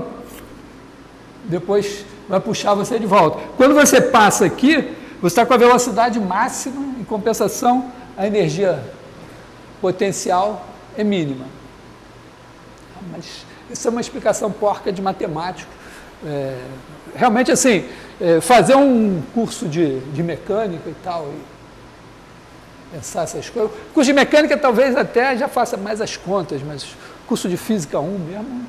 depois vai puxar você de volta. Quando você passa aqui, você está com a velocidade máxima, em compensação, a energia potencial é mínima. Mas isso é uma explicação porca de matemático. Realmente, assim, fazer um curso de mecânica e tal, e pensar essas coisas. O curso de mecânica talvez até já faça mais as contas, mas o curso de física 1 mesmo,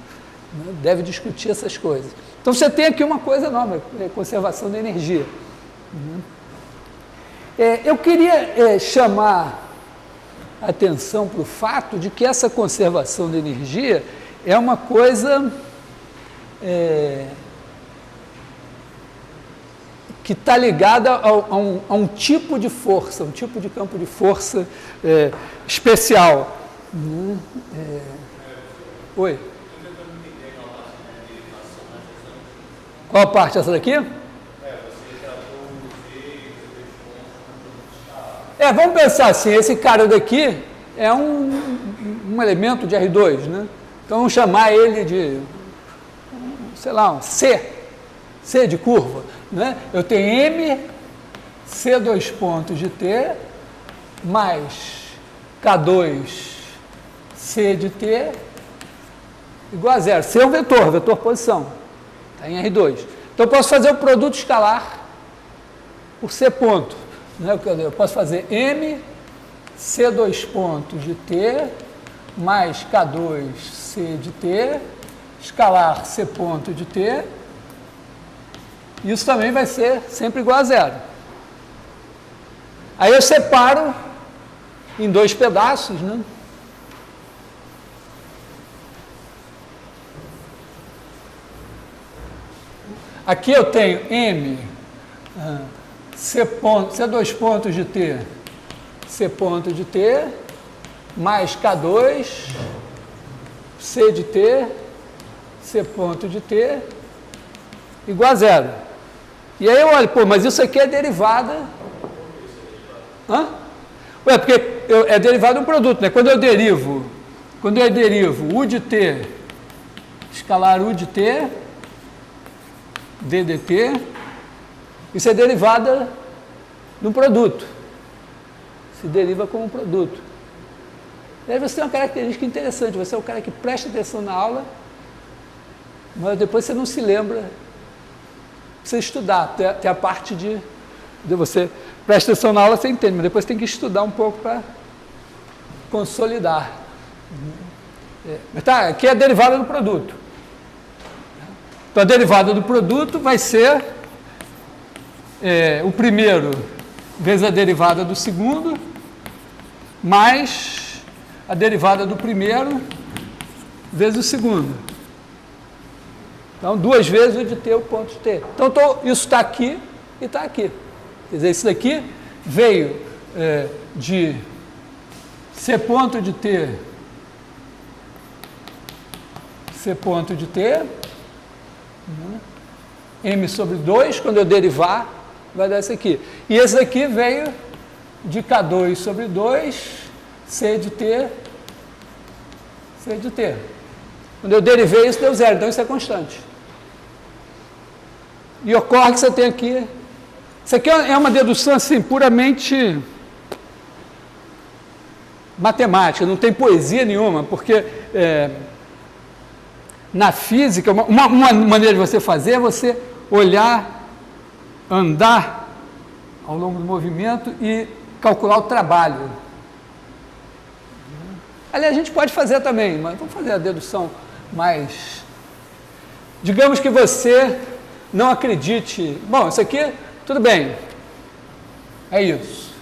né, deve discutir essas coisas. Então você tem aqui uma coisa nova, conservação da energia. Eu queria chamar a atenção para o fato de que essa conservação de energia é uma coisa que está ligada a um tipo de força, um tipo de campo de força especial. Oi? Qual parte? Essa daqui? Vamos pensar assim, esse cara daqui é um elemento de R2, né? Então vamos chamar ele de, sei lá, um C de curva, né? Eu tenho M, C dois pontos de T, mais K2, C de T, igual a zero. C é um vetor posição, está em R2. Então eu posso fazer o produto escalar por C ponto. Eu posso fazer M, C dois pontos de T, mais K2, C de T, escalar C ponto de T, isso também vai ser sempre igual a zero. Aí eu separo em dois pedaços, né? Aqui eu tenho M, C dois pontos de T, C ponto de T, mais K2, C de T, C ponto de T, igual a zero. E aí eu olho, mas isso aqui é derivada. Porque é derivada de um produto, né? Quando eu derivo U de T, escalar U de T, D de T, isso é derivada de um produto. Se deriva como um produto. E aí você tem uma característica interessante, você é o cara que presta atenção na aula, mas depois você não se lembra, você estudar, tem a parte de você presta atenção na aula, você entende, mas depois tem que estudar um pouco para consolidar. Mas tá, aqui é a derivada do produto. Então a derivada do produto vai ser o primeiro vezes a derivada do segundo, mais a derivada do primeiro, vezes o segundo. Então, 2 vezes o de t, o ponto de t. Então, isso está aqui e está aqui. Quer dizer, isso daqui veio de c ponto de t, m sobre 2, quando eu derivar, vai dar isso aqui. E esse daqui veio de K2 sobre 2, c de t. Quando eu derivei isso, deu 0, então isso é constante. E ocorre que você tem aqui... Isso aqui é uma dedução, assim, puramente matemática, não tem poesia nenhuma, porque na física, uma maneira de você fazer é você olhar, andar ao longo do movimento e calcular o trabalho. Aliás, a gente pode fazer também, mas vamos fazer a dedução mais... Digamos que você não acredite... Bom, isso aqui, tudo bem, é isso.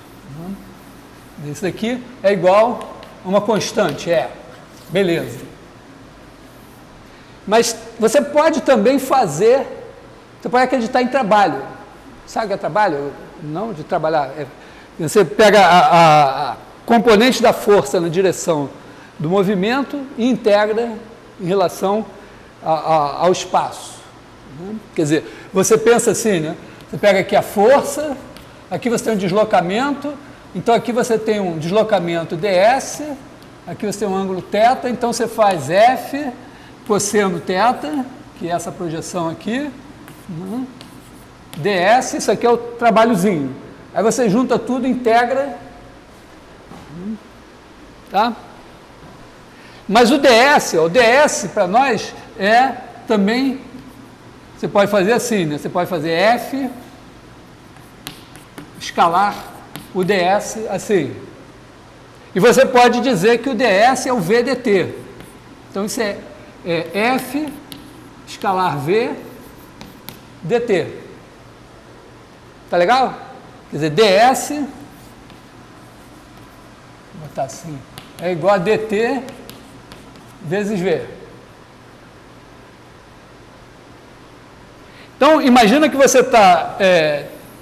Isso daqui é igual a uma constante, beleza. Mas você pode também fazer... Você pode acreditar em trabalho. Sabe o que é trabalho? Não de trabalhar. Você pega a componente da força na direção do movimento e integra em relação ao espaço. Quer dizer, você pensa assim, né? Você pega aqui a força, aqui você tem um deslocamento, então aqui você tem um deslocamento ds, aqui você tem um ângulo θ, então você faz F cosseno θ, que é essa projeção aqui, ds, isso aqui é o trabalhozinho. Aí você junta tudo, integra, tá? Mas o ds para nós é também, você pode fazer assim, né? Você pode fazer F, escalar o ds assim. E você pode dizer que o ds é o v dt. Então isso é F, escalar v, dt. Tá legal? Quer dizer, ds, vou botar assim, é igual a dt vezes v. Então, imagina que você está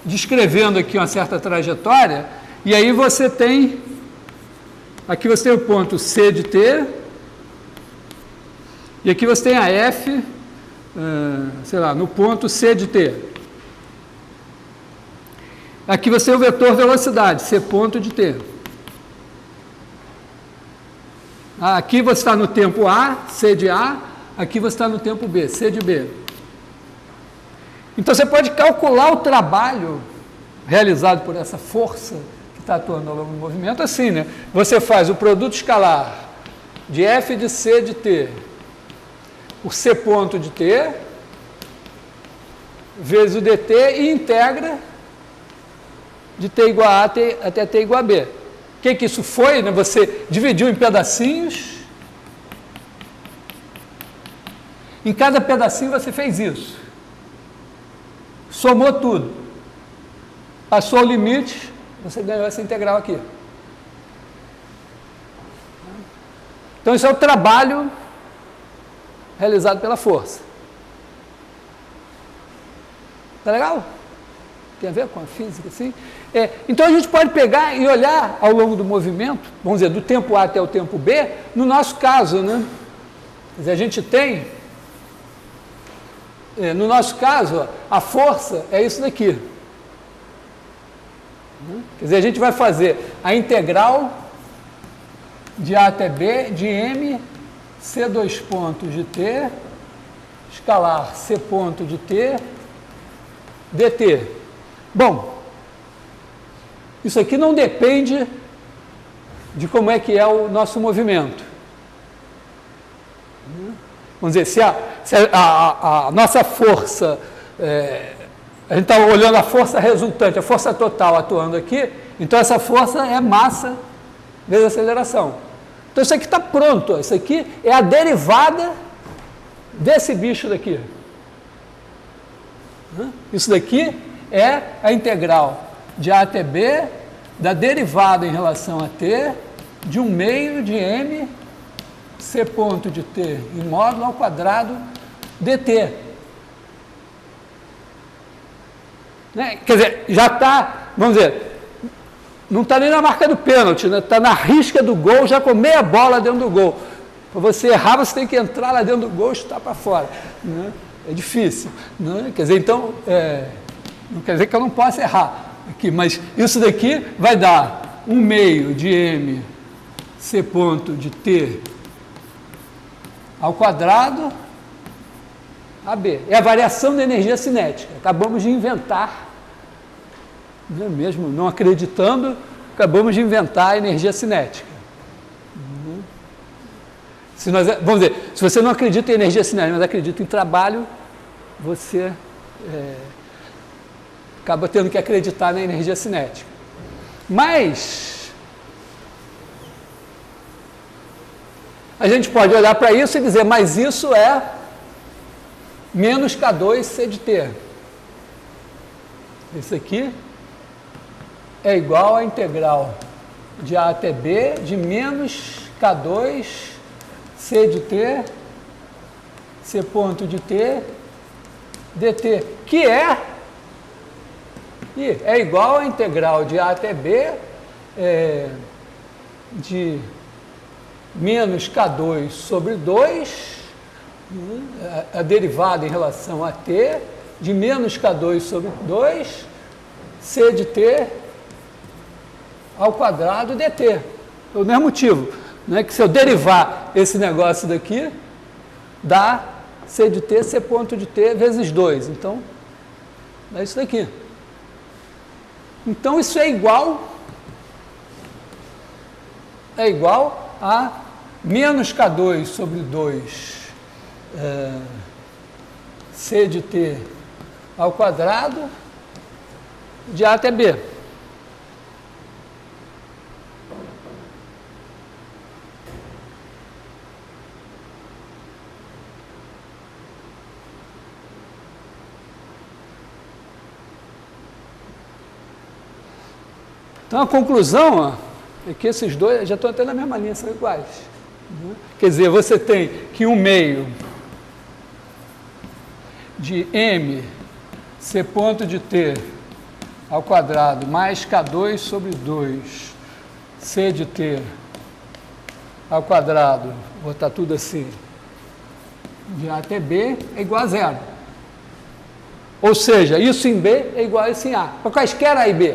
descrevendo aqui uma certa trajetória, e aí você tem, aqui você tem o ponto C de t, e aqui você tem a F, sei lá, no ponto C de t. Aqui você tem o vetor velocidade, C ponto de t. Aqui você está no tempo A, C de A, aqui você está no tempo B, C de B. Então você pode calcular o trabalho realizado por essa força que está atuando ao longo do movimento assim, né? Você faz o produto escalar de F de C de t, o C ponto de t, vezes o dt e integra de t igual a até t igual a b. O que isso foi? Né? Você dividiu em pedacinhos. Em cada pedacinho você fez isso. Somou tudo. Passou o limite, você ganhou essa integral aqui. Então, isso é o trabalho realizado pela força. Tá legal? Tem a ver com a física, assim? Então, a gente pode pegar e olhar ao longo do movimento, vamos dizer, do tempo A até o tempo B, no nosso caso, né? Quer dizer, a gente tem, no nosso caso, a força é isso daqui. Quer dizer, a gente vai fazer a integral de A até B de M, C2 pontos de T, escalar C ponto de T, dt. Bom, isso aqui não depende de como é que é o nosso movimento. Vamos dizer, se a nossa força, a gente está olhando a força resultante, a força total atuando aqui, então essa força é massa vezes aceleração. Então isso aqui está pronto, ó. Isso aqui é a derivada desse bicho daqui. Isso daqui é a integral de A até B, da derivada em relação a t, de 1/2 de m C ponto de t em módulo ao quadrado dt. Né? Quer dizer, já está, vamos dizer, não está nem na marca do pênalti, né? Está na risca do gol, já com meia bola dentro do gol. Para você errar, você tem que entrar lá dentro do gol e chutar para fora. Né? É difícil. Né? Quer dizer, então, não quer dizer que eu não possa errar aqui, mas isso daqui vai dar 1 meio de m c ponto de t ao quadrado AB. É a variação da energia cinética. Acabamos de inventar, né? Mesmo não acreditando, acabamos de inventar a energia cinética. Se nós, vamos dizer, se você não acredita em energia cinética, mas acredita em trabalho, você acaba tendo que acreditar na energia cinética. Mas a gente pode olhar para isso e dizer, mas isso é menos K2C de T. Isso aqui é igual à integral de A até B de menos K2C de T, C ponto de T, dt, que é igual à integral de A até B de menos K2 sobre 2, a derivada em relação a t, de menos K2 sobre 2, C de t ao quadrado dt. Pelo mesmo motivo, né, que se eu derivar esse negócio daqui, dá C de t, C ponto de t vezes 2. Então, é isso daqui. Então, isso é igual a menos K2 sobre 2 C de t ao quadrado de A até B. Então, a conclusão, ó, é que esses dois já estão até na mesma linha, são iguais. Né? Quer dizer, você tem que 1 meio de m C ponto de t ao quadrado mais K2 sobre 2 C de t ao quadrado, vou botar tudo assim, de A até B é igual a zero. Ou seja, isso em B é igual a isso em A. Para quaisquer A e B.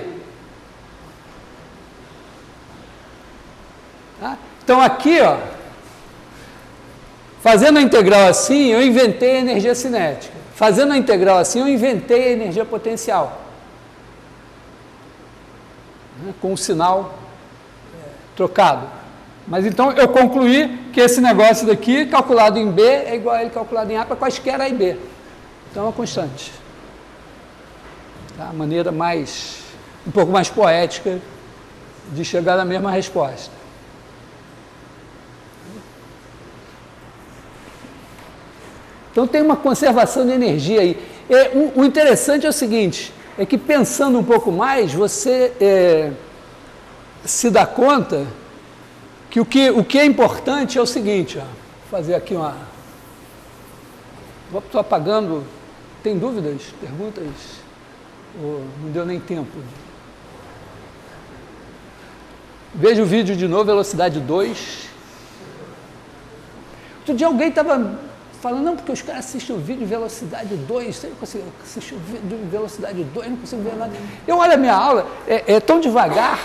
Tá? Então, aqui, ó, fazendo a integral assim, eu inventei a energia cinética. Fazendo a integral assim, eu inventei a energia potencial. Né? Com o sinal trocado. Mas, então, eu concluí que esse negócio daqui, calculado em B, é igual a ele calculado em A para quaisquer A e B. Então, é uma constante. Tá? A maneira um pouco mais poética de chegar à mesma resposta. Então, tem uma conservação de energia aí. O interessante é o seguinte, é que pensando um pouco mais, você se dá conta que o que é importante é o seguinte, ó, vou fazer aqui uma... Estou apagando, tem dúvidas, perguntas? Ou não deu nem tempo? Veja o vídeo de novo, velocidade 2. Outro dia alguém estava... falando, não, porque os caras assistem o vídeo velocidade 2, eu não consigo assistir o vídeo velocidade 2, não consigo ver nada. Eu olho a minha aula, é tão devagar,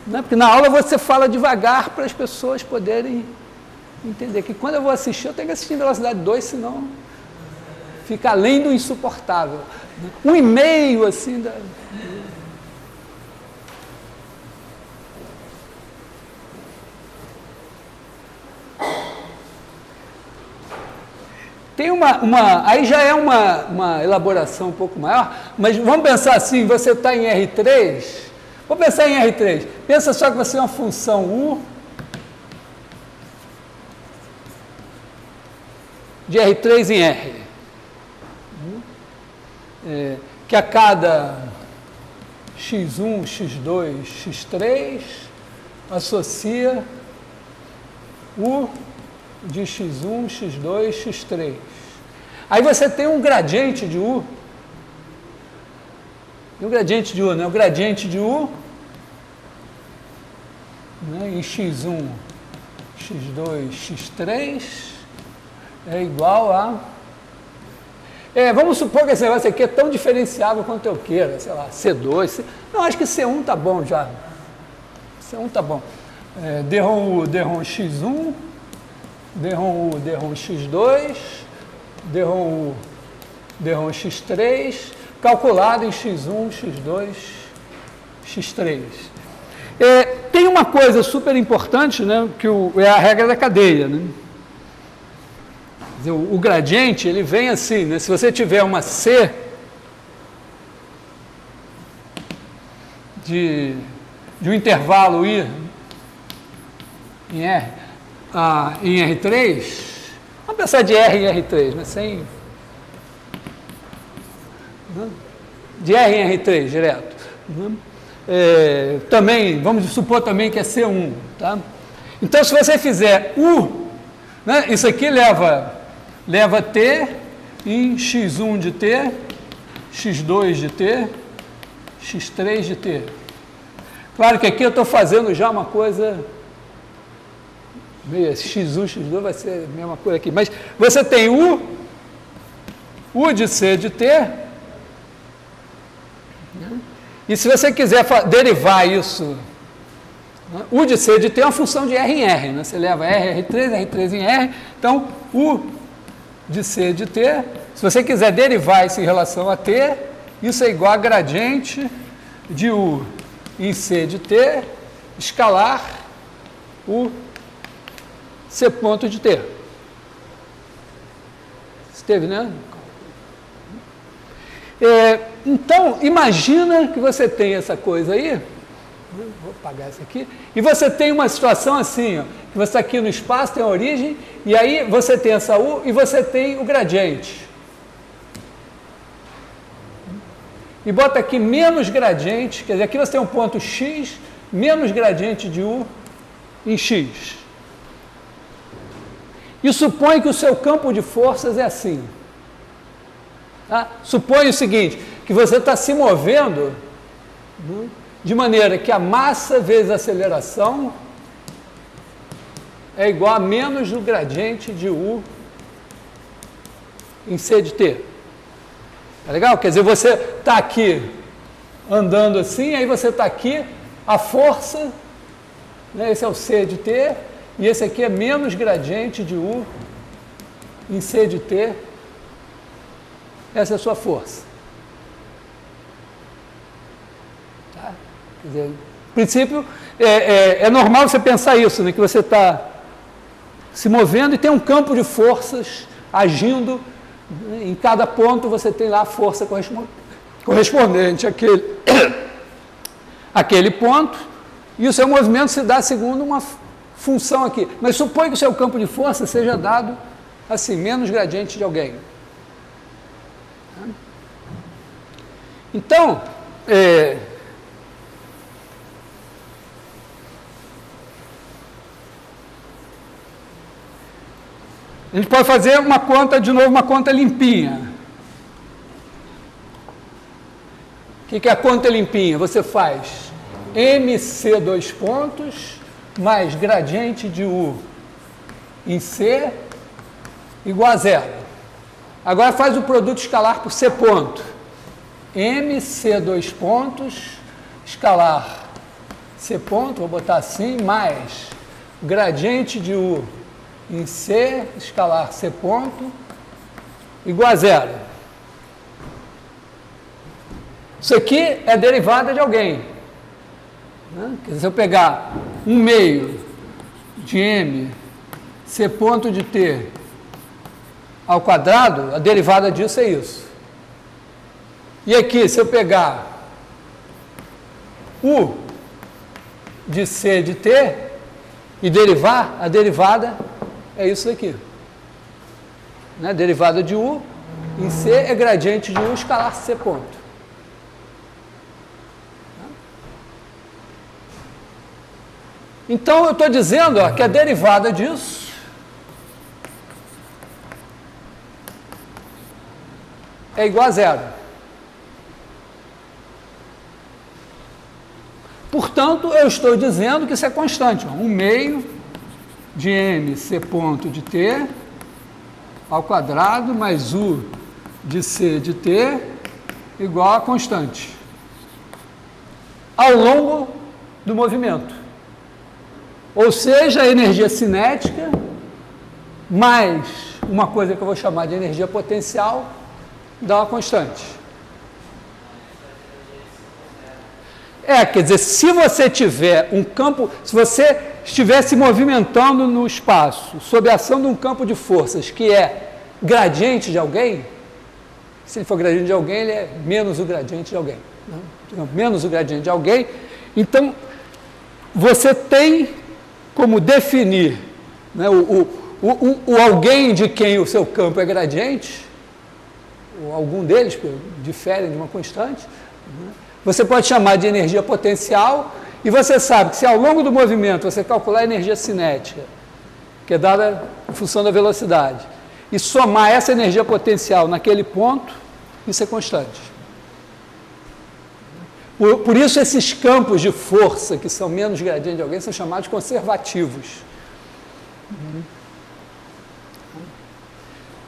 né? Porque na aula você fala devagar para as pessoas poderem entender que quando eu vou assistir, eu tenho que assistir em velocidade 2, senão fica além do insuportável. 1,5 assim da... Tem aí já é uma elaboração um pouco maior, mas vamos pensar assim, você está em R3, vou pensar em R3, pensa só que você é uma função U de R3 em R, que a cada x1, x2, x3, associa U de x1, x2, x3. Aí você tem um gradiente de U. E o gradiente de U, né? O gradiente de U, né, em x1, x2, x3 é igual a... vamos supor que esse negócio aqui é tão diferenciável quanto eu queira, sei lá, C2, não, acho que C1 tá bom já. C1 tá bom. D-ROM U, D-ROM x1, D-ROM U, D-ROM x2, D-ROM U, D-ROM x3, calculado em x1, x2, x3. Tem uma coisa super importante, né, que é a regra da cadeia, né? Quer dizer, o gradiente, ele vem assim, né? Se você tiver uma C de um intervalo I em R3, vamos pensar de R em R3, né? De R em R3, direto. Também, vamos supor também que é C1, tá? Então, se você fizer U, né, isso aqui leva T em x1 de T, x2 de T, x3 de T. Claro que aqui eu estou fazendo já uma coisa... x1, x2 vai ser a mesma coisa aqui. Mas você tem U de C de T. E se você quiser derivar isso, U de C de T é uma função de R em R, né? Você leva R, R3, R3 em R, então U de C de T, se você quiser derivar isso em relação a T, isso é igual a gradiente de U em C de T, escalar U C ponto de T. Esteve, né? Então, imagina que você tem essa coisa aí, vou apagar isso aqui, e você tem uma situação assim, ó, que você está aqui no espaço, tem a origem, e aí você tem essa U e você tem o gradiente. E bota aqui menos gradiente, quer dizer, aqui você tem um ponto X, menos gradiente de U em X. E supõe que o seu campo de forças é assim. Tá? Suponha o seguinte, que você está se movendo, né, de maneira que a massa vezes a aceleração é igual a menos o gradiente de U em C de T. Tá legal? Quer dizer, você está aqui andando assim, aí você está aqui, a força, né, esse é o C de T, e esse aqui é menos gradiente de U em C de T. Essa é a sua força. Tá? Quer dizer, no princípio, é normal você pensar isso, né? Que você está se movendo e tem um campo de forças agindo, né? Em cada ponto você tem lá a força correspondente àquele ponto, e o seu movimento se dá segundo uma função aqui. Mas supõe que o seu campo de força seja dado assim, menos gradiente de alguém. Então, a gente pode fazer uma conta, de novo, uma conta limpinha. O que é a conta limpinha? Você faz MC dois pontos mais gradiente de U em C igual a zero. Agora faz o produto escalar por C ponto. MC dois pontos, escalar C ponto, vou botar assim, mais gradiente de U em C, escalar C ponto, igual a zero. Isso aqui é derivada de alguém. Né? Quer dizer, se eu pegar 1/2 de M, C ponto de T ao quadrado, a derivada disso é isso. E aqui, se eu pegar U de C de T e derivar, a derivada é isso daqui. Né? Derivada de U em C é gradiente de U escalar C ponto. Então, eu estou dizendo que a derivada disso é igual a zero. Portanto, eu estou dizendo que isso é constante. 1 meio de mc ponto de t ao quadrado mais u de c de t igual a constante ao longo do movimento. Ou seja, a energia cinética mais uma coisa que eu vou chamar de energia potencial dá uma constante. Quer dizer, se você tiver um campo, se você estiver se movimentando no espaço sob a ação de um campo de forças que é gradiente de alguém, se ele for gradiente de alguém, ele é menos o gradiente de alguém. Né? Menos o gradiente de alguém. Então, você tem como definir, né, o alguém de quem o seu campo é gradiente, ou algum deles diferem de uma constante, né? Você pode chamar de energia potencial, e você sabe que se ao longo do movimento você calcular a energia cinética, que é dada em função da velocidade, e somar essa energia potencial naquele ponto, isso é constante. Por isso esses campos de força, que são menos gradientes de alguém, são chamados de conservativos.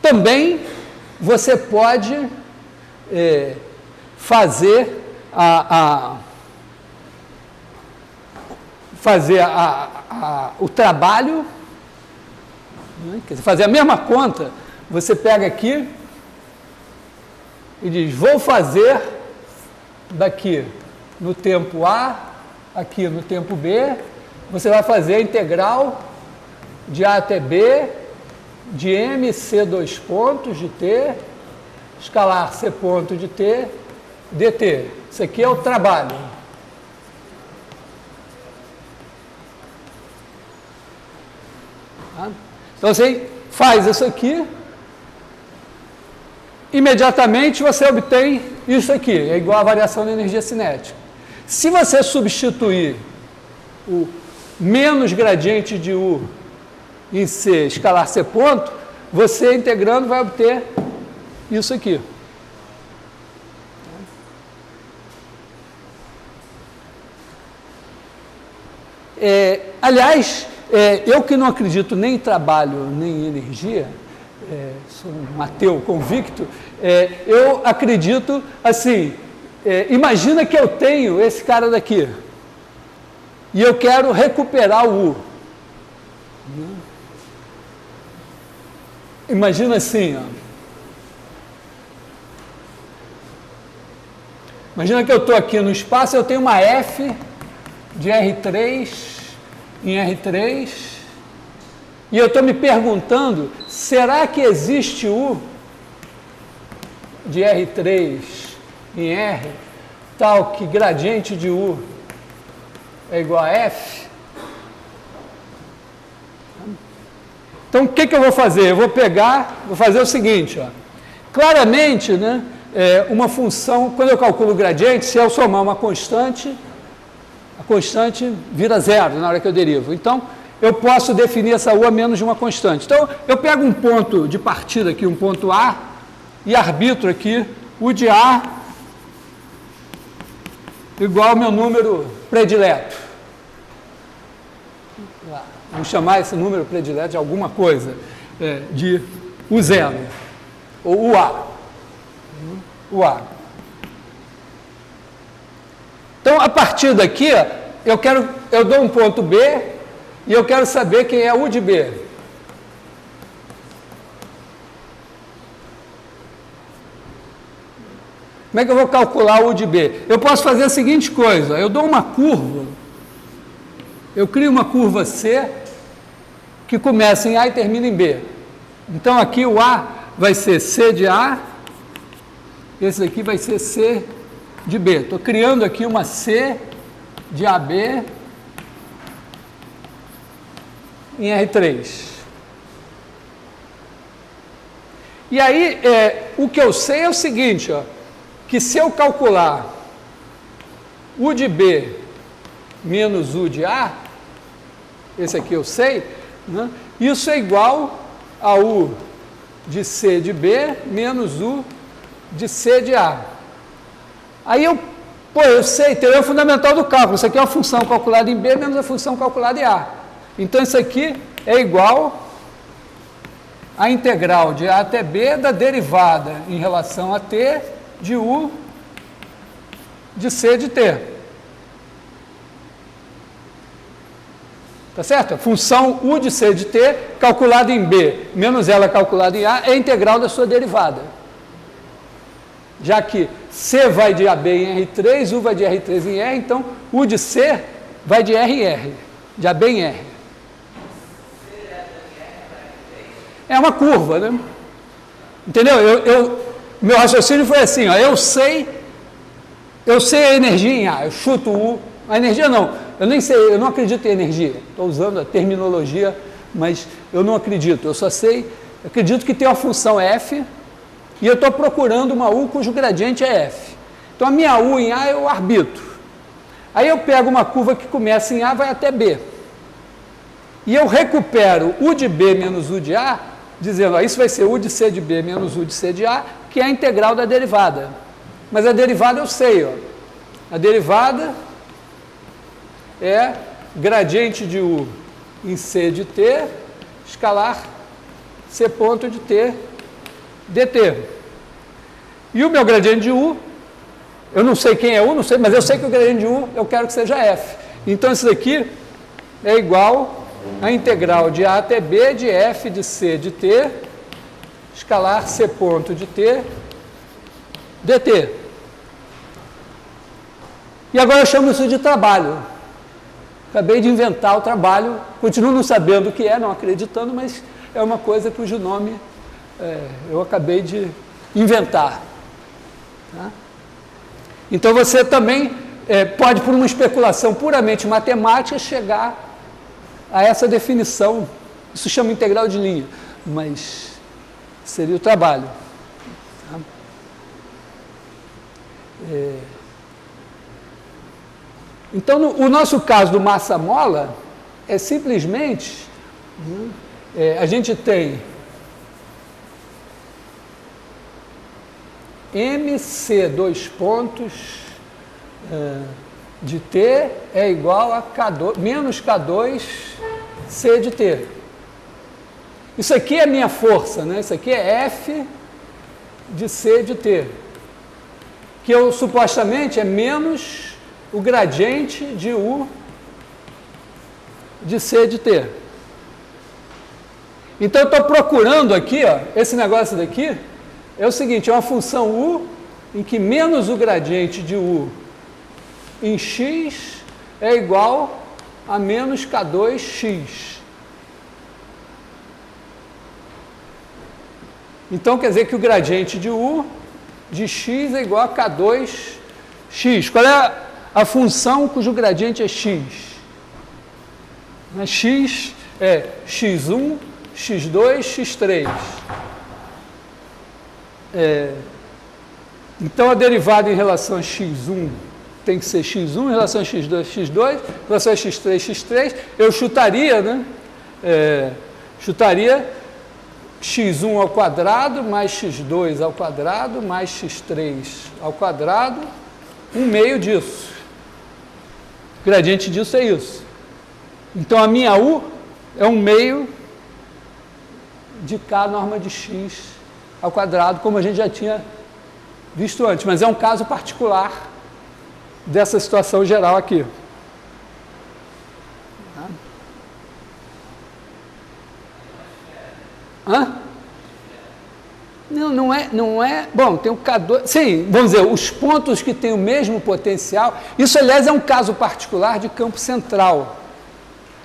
Também você pode fazer o trabalho, né? Quer dizer, fazer a mesma conta. Você pega aqui e diz, vou fazer daqui no tempo A, aqui no tempo B, você vai fazer a integral de A até B, de MC dois pontos de T, escalar C ponto de T, dt. Isso aqui é o trabalho. Tá? Então você faz isso aqui, imediatamente você obtém isso aqui, é igual à variação da energia cinética. Se você substituir o menos gradiente de U em C, escalar C ponto, você integrando vai obter isso aqui. Aliás, eu que não acredito nem em trabalho, nem em energia, sou um ateu convicto, eu acredito assim, imagina que eu tenho esse cara daqui, e eu quero recuperar o U. Imagina assim, ó. Imagina que eu estou aqui no espaço, eu tenho uma F de R3 em R3, e eu estou me perguntando, será que existe U de R3 em R, tal que gradiente de U é igual a F? Então, o que eu vou fazer? Eu vou fazer o seguinte, ó. Claramente, né, uma função, quando eu calculo o gradiente, se eu somar uma constante, a constante vira zero na hora que eu derivo. Então, eu posso definir essa U a menos de uma constante. Então, eu pego um ponto de partida aqui, um ponto A, e arbitro aqui U de A igual ao meu número predileto. Vamos chamar esse número predileto de alguma coisa, de U0, ou UA. UA. Então, a partir daqui, eu dou um ponto B e eu quero saber quem é U de B. Como é que eu vou calcular U de B? Eu posso fazer a seguinte coisa, eu dou uma curva, eu crio uma curva C que começa em A e termina em B. Então, aqui o A vai ser C de A, esse aqui vai ser C de B. Estou criando aqui uma C de AB em R3. E aí, o que eu sei é o seguinte, ó, que se eu calcular U de B menos U de A, esse aqui eu sei, né? Isso é igual a U de C de B menos U de C de A. Aí eu sei, teoria fundamental do cálculo, isso aqui é uma função calculada em B menos a função calculada em A. Então isso aqui é igual a integral de A até B da derivada em relação a T de U de C de T. Tá certo? A função U de C de T, calculada em B, menos ela calculada em A, é a integral da sua derivada. Já que C vai de AB em R3, U vai de R3 em R, então U de C vai de R em R, de AB em R. É uma curva, né? Entendeu? Meu raciocínio foi assim, ó, eu sei a energia em A, eu chuto U, a energia não, eu nem sei, eu não acredito em energia, estou usando a terminologia, mas eu não acredito, eu só sei, acredito que tem uma função F, e eu estou procurando uma U cujo gradiente é F. Então a minha U em A eu arbitro. Aí eu pego uma curva que começa em A, vai até B. E eu recupero U de B menos U de A, dizendo, ó, isso vai ser U de C de B menos U de C de A, que é a integral da derivada. Mas a derivada eu sei, ó. A derivada é gradiente de U em C de T, escalar C ponto de T dt. E o meu gradiente de U, eu não sei quem é U, não sei, mas eu sei que o gradiente de U eu quero que seja F. Então isso daqui é igual a integral de A até B de F de C de T, escalar C ponto de T dt. E agora eu chamo isso de trabalho. Acabei de inventar o trabalho, continuo não sabendo o que é, não acreditando, mas é uma coisa cujo nome eu acabei de inventar. Tá? Então você também pode, por uma especulação puramente matemática, chegar a essa definição. Isso chama integral de linha, mas seria o trabalho. Tá? Então, o nosso caso do massa-mola é simplesmente, a gente tem MC dois pontos de T é igual a K2, menos K2 C de T. Isso aqui é a minha força, né? Isso aqui é F de C de T, que eu supostamente é menos o gradiente de U de C de T. Então eu estou procurando aqui, ó, esse negócio daqui é o seguinte, é uma função U em que menos o gradiente de U em x é igual a menos K2x. Então quer dizer que o gradiente de U de x é igual a K2x. Qual é a função cujo gradiente é x? X é x1, x2, x3. Então a derivada em relação a x1 tem que ser x1, em relação a x2, x2, em relação a x3, x3. Eu chutaria, né? Chutaria x1 ao quadrado mais x2 ao quadrado mais x3 ao quadrado, um meio disso. O gradiente disso é isso. Então a minha U é um meio de K norma de x ao quadrado, como a gente já tinha visto antes, mas é um caso particular dessa situação geral aqui. Hã? Não é. Bom, tem o K2. Sim, vamos dizer, os pontos que têm o mesmo potencial. Isso, aliás, é um caso particular de campo central.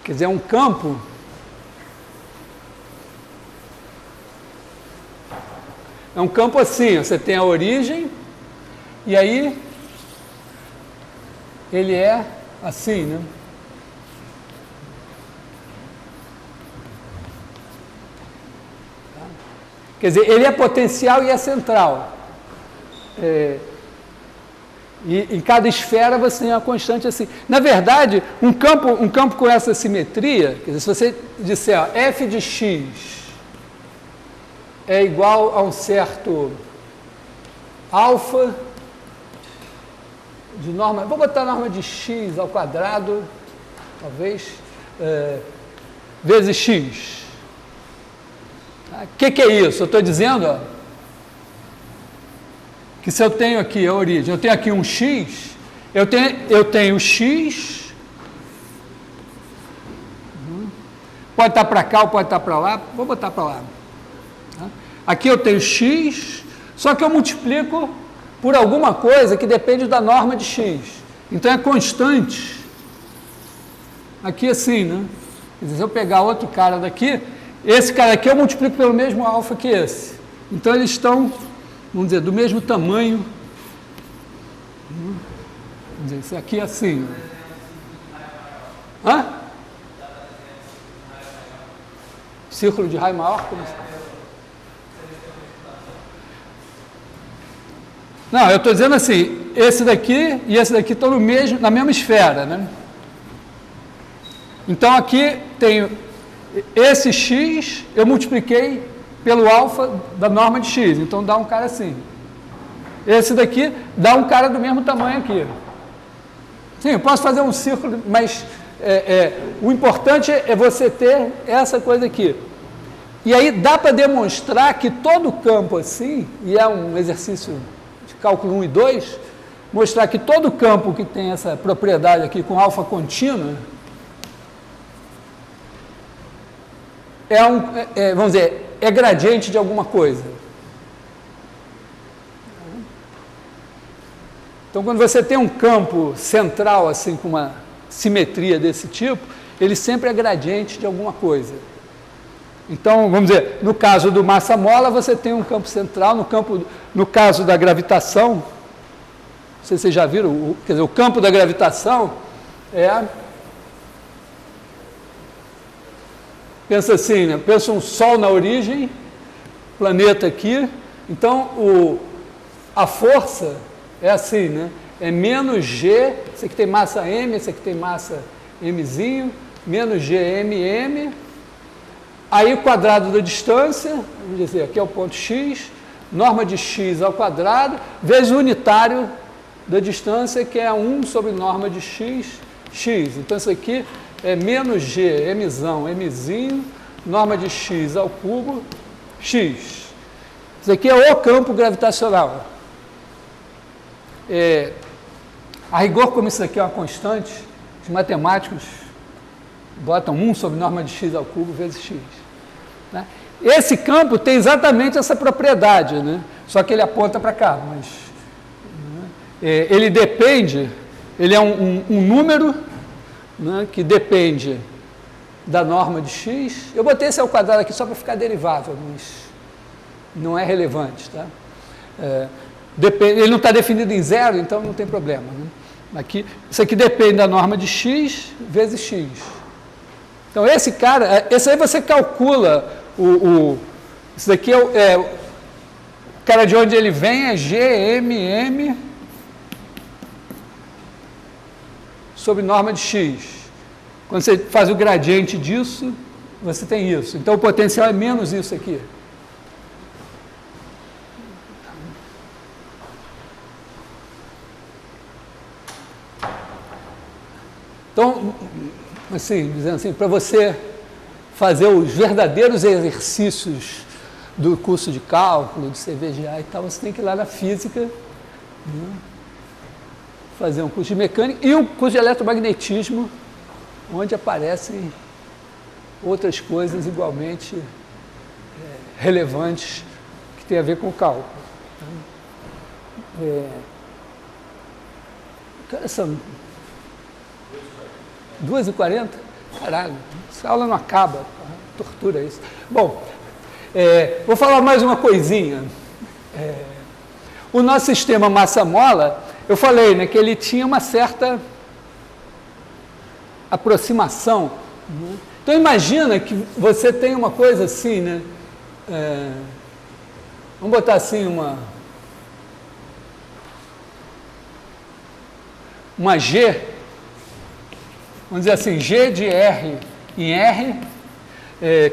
Quer dizer, é um campo. É um campo assim, você tem a origem, e aí ele é assim, né? Quer dizer, ele é potencial e é central. E em cada esfera você tem uma constante assim. Na verdade, um campo com essa simetria, quer dizer, se você disser, ó, f de x é igual a um certo alfa de norma, vou botar a norma de x ao quadrado, talvez, vezes x. O que é isso? Eu estou dizendo, ó, que se eu tenho aqui a origem, eu tenho aqui um x, eu tenho x, pode estar para cá ou pode estar para lá, vou botar para lá. Aqui eu tenho x, só que eu multiplico por alguma coisa que depende da norma de x. Então é constante. Aqui assim, né? Quer dizer, se eu pegar outro cara daqui, esse cara aqui eu multiplico pelo mesmo alfa que esse. Então eles estão, vamos dizer, do mesmo tamanho. Vamos dizer, esse aqui é assim. Hã? Círculo de raio maior? Como assim? Não, eu estou dizendo assim, esse daqui e esse daqui estão na mesma esfera, né? Então aqui tenho esse x, eu multipliquei pelo alfa da norma de x, então dá um cara assim. Esse daqui dá um cara do mesmo tamanho aqui. Sim, eu posso fazer um círculo, mas o importante é você ter essa coisa aqui. E aí dá para demonstrar que todo campo assim, e é um exercício de cálculo 1 e 2, mostrar que todo campo que tem essa propriedade aqui com alfa contínua vamos dizer, é gradiente de alguma coisa. Então, quando você tem um campo central, assim, com uma simetria desse tipo, ele sempre é gradiente de alguma coisa. Então, vamos dizer, no caso do massa-mola, você tem um campo central, no caso da gravitação, não sei se vocês já viram, quer dizer, o campo da gravitação pensa assim, né? Pensa um Sol na origem, planeta aqui, então a força é assim, né? É menos G, esse aqui tem massa M, esse aqui tem massa Mzinho, menos GMM, aí o quadrado da distância, vamos dizer, aqui é o ponto X, norma de X ao quadrado, vezes o unitário da distância, que é 1 sobre norma de X, X. Então, isso aqui é menos G, Mzão, Mzinho, norma de X ao cubo, X. Isso aqui é o campo gravitacional. A rigor, como isso aqui é uma constante, os matemáticos botam 1 sobre norma de X ao cubo vezes X. Né? Esse campo tem exatamente essa propriedade, né? Só que ele aponta para cá, mas ele depende, ele é um número, né, que depende da norma de x. Eu botei esse ao quadrado aqui só para ficar derivável, mas não é relevante. Tá? Ele não está definido em zero, então não tem problema. Né? Aqui, isso aqui depende da norma de x vezes x. Então, esse aí você calcula, isso daqui o cara de onde ele vem é GMM sobre norma de x. Quando você faz o gradiente disso, você tem isso. Então, o potencial é menos isso aqui. Então, assim, dizendo assim, para você fazer os verdadeiros exercícios do curso de cálculo, de CVGA e tal, você tem que ir lá na física, né, fazer um curso de mecânica e um curso de eletromagnetismo, onde aparecem outras coisas igualmente relevantes que têm a ver com o cálculo. Que horas são? 2h40? Caralho, essa aula não acaba, tortura isso. Bom, vou falar mais uma coisinha. O nosso sistema massa-mola, eu falei, né, que ele tinha uma certa aproximação. Né? Então, imagina que você tem uma coisa assim, né? Vamos botar assim uma G, vamos dizer assim, G de R em R,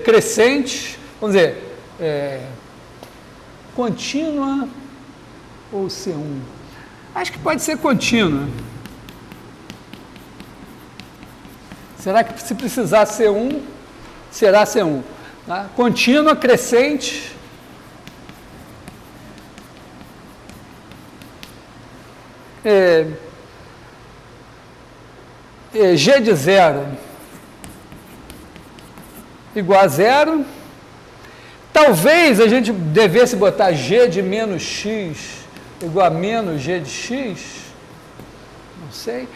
crescente, vamos dizer, contínua ou C1? Acho que pode ser contínua. Será que se precisar C1, será C1? Tá? Contínua, crescente. G de 0 igual a 0. Talvez a gente devesse botar G de menos X igual a menos G de X. Não sei.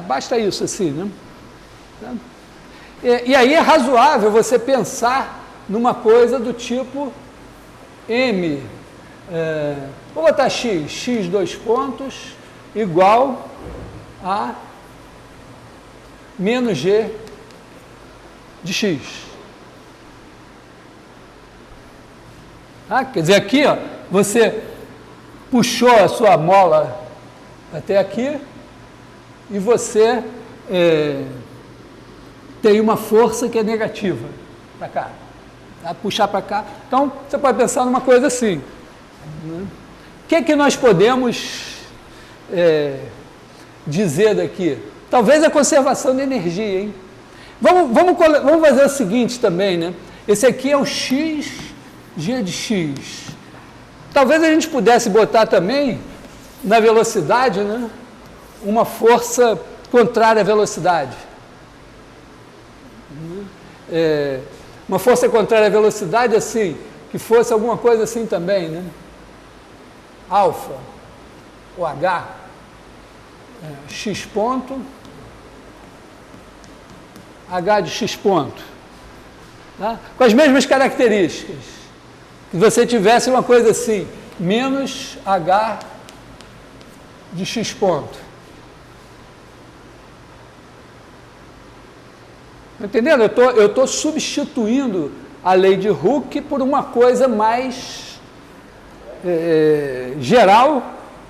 Basta isso assim, né? E aí é razoável você pensar numa coisa do tipo M, vou botar X 2 pontos, igual a menos G de X. Quer dizer, aqui, ó, você puxou a sua mola até aqui e você tem uma força que é negativa para cá. Puxar para cá. Então, você pode pensar numa coisa assim. Né? O que é que nós podemos dizer daqui? Talvez a conservação de energia, hein? Vamos fazer o seguinte também, né? Esse aqui é o X, G de X. Talvez a gente pudesse botar também, na velocidade, né, uma força contrária à velocidade. Uma força contrária à velocidade, assim, que fosse alguma coisa assim também, né? Alfa, ou H, X ponto, H de X ponto. Tá? Com as mesmas características. Se você tivesse uma coisa assim, menos H de X ponto. Entendendo? Eu estou substituindo a lei de Hooke por uma coisa mais geral,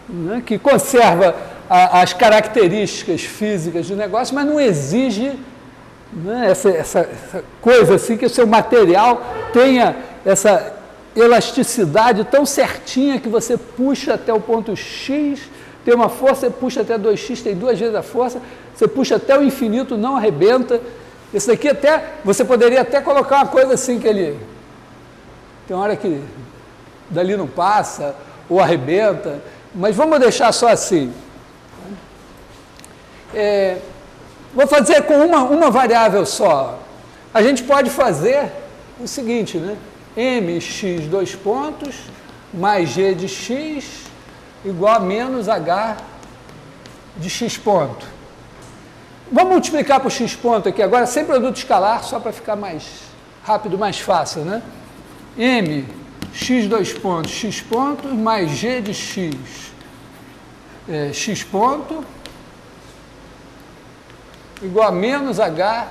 né, que conserva as características físicas do negócio, mas não exige, né, essa coisa assim, que o seu material tenha essa elasticidade tão certinha que você puxa até o ponto X, tem uma força, você puxa até 2x, tem 2 vezes a força, você puxa até o infinito, não arrebenta. Esse daqui até, você poderia até colocar uma coisa assim que ele, tem hora que dali não passa, ou arrebenta, mas vamos deixar só assim. Vou fazer com uma variável só. A gente pode fazer o seguinte, né? Mx 2 pontos, mais G de X, igual a menos H de X ponto. Vamos multiplicar por X ponto aqui agora, sem produto escalar, só para ficar mais rápido, mais fácil, né? M, X 2 pontos, X ponto, mais G de X, X ponto, igual a menos H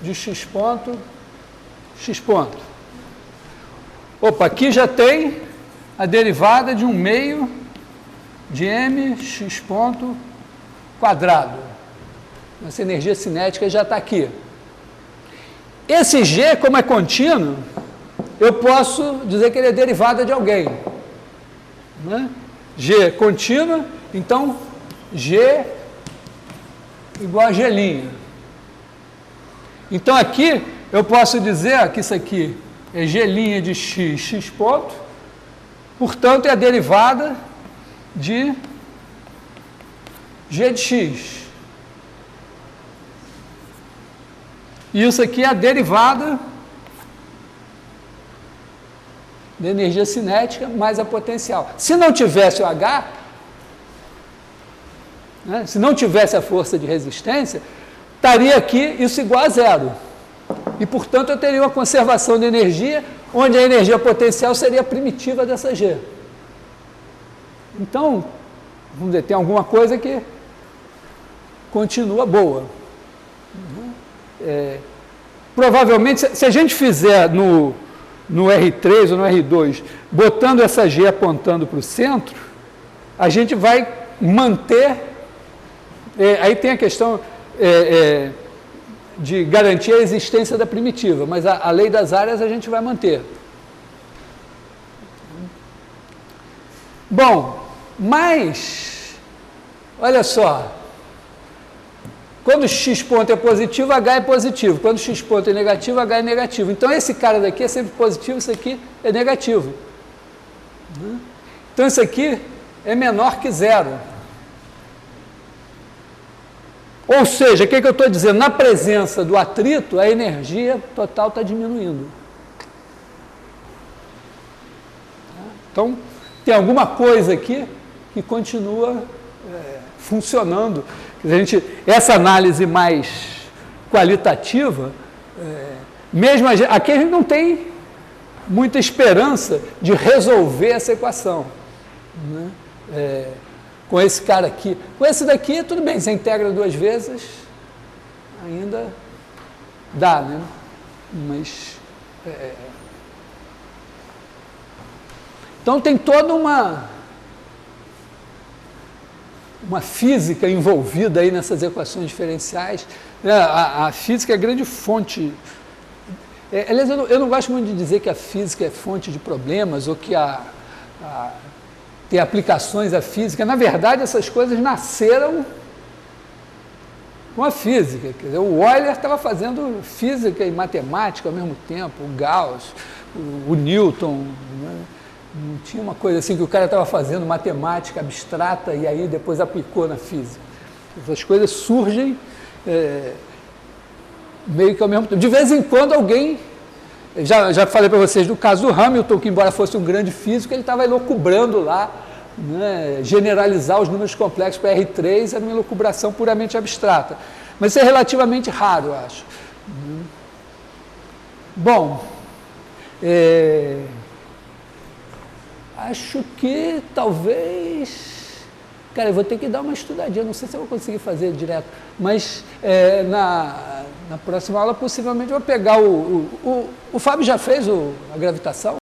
de X ponto, X ponto. Opa, aqui já tem a derivada de 1/2 de mx ponto quadrado. Essa energia cinética já está aqui. Esse G, como é contínuo, eu posso dizer que ele é derivada de alguém. Né? G contínuo, então G igual a G'. Então aqui eu posso dizer que isso aqui é G' de x, x ponto, portanto é a derivada de G de x. E isso aqui é a derivada da energia cinética mais a potencial. Se não tivesse o H, né, se não tivesse a força de resistência, estaria aqui isso igual a 0. E, portanto, eu teria uma conservação de energia, onde a energia potencial seria primitiva dessa G. Então, vamos dizer, tem alguma coisa que continua boa. Provavelmente, se a gente fizer no R3 ou no R2, botando essa G apontando para o centro, a gente vai manter, aí tem a questão de garantir a existência da primitiva, mas a lei das áreas a gente vai manter. Bom, mas, olha só, quando x ponto é positivo, h é positivo. Quando x ponto é negativo, h é negativo. Então, esse cara daqui é sempre positivo, isso aqui é negativo. Então, isso aqui é menor que zero. Ou seja, o que eu estou dizendo? Na presença do atrito, a energia total está diminuindo. Então, tem alguma coisa aqui que continua funcionando. Essa análise mais qualitativa, mesmo aqui a gente não tem muita esperança de resolver essa equação, né? Com esse cara aqui. Com esse daqui, tudo bem, você integra duas vezes, ainda dá, né? Mas... Então, tem toda uma física envolvida aí nessas equações diferenciais. A física é a grande fonte. Aliás, eu não gosto muito de dizer que a física é fonte de problemas ou que tem aplicações à física. Na verdade, essas coisas nasceram com a física. Quer dizer, o Euler estava fazendo física e matemática ao mesmo tempo, o Gauss, o Newton, né? Não tinha uma coisa assim que o cara estava fazendo matemática abstrata e aí depois aplicou na física. Essas coisas surgem meio que ao mesmo tempo. De vez em quando alguém, já falei para vocês do caso do Hamilton, que embora fosse um grande físico, ele estava elucubrando lá, né, generalizar os números complexos para R3 era uma elucubração puramente abstrata. Mas isso é relativamente raro, eu acho. Bom, acho que talvez... Cara, eu vou ter que dar uma estudadinha, não sei se eu vou conseguir fazer direto, mas na próxima aula possivelmente eu vou pegar o Fábio já fez a gravitação?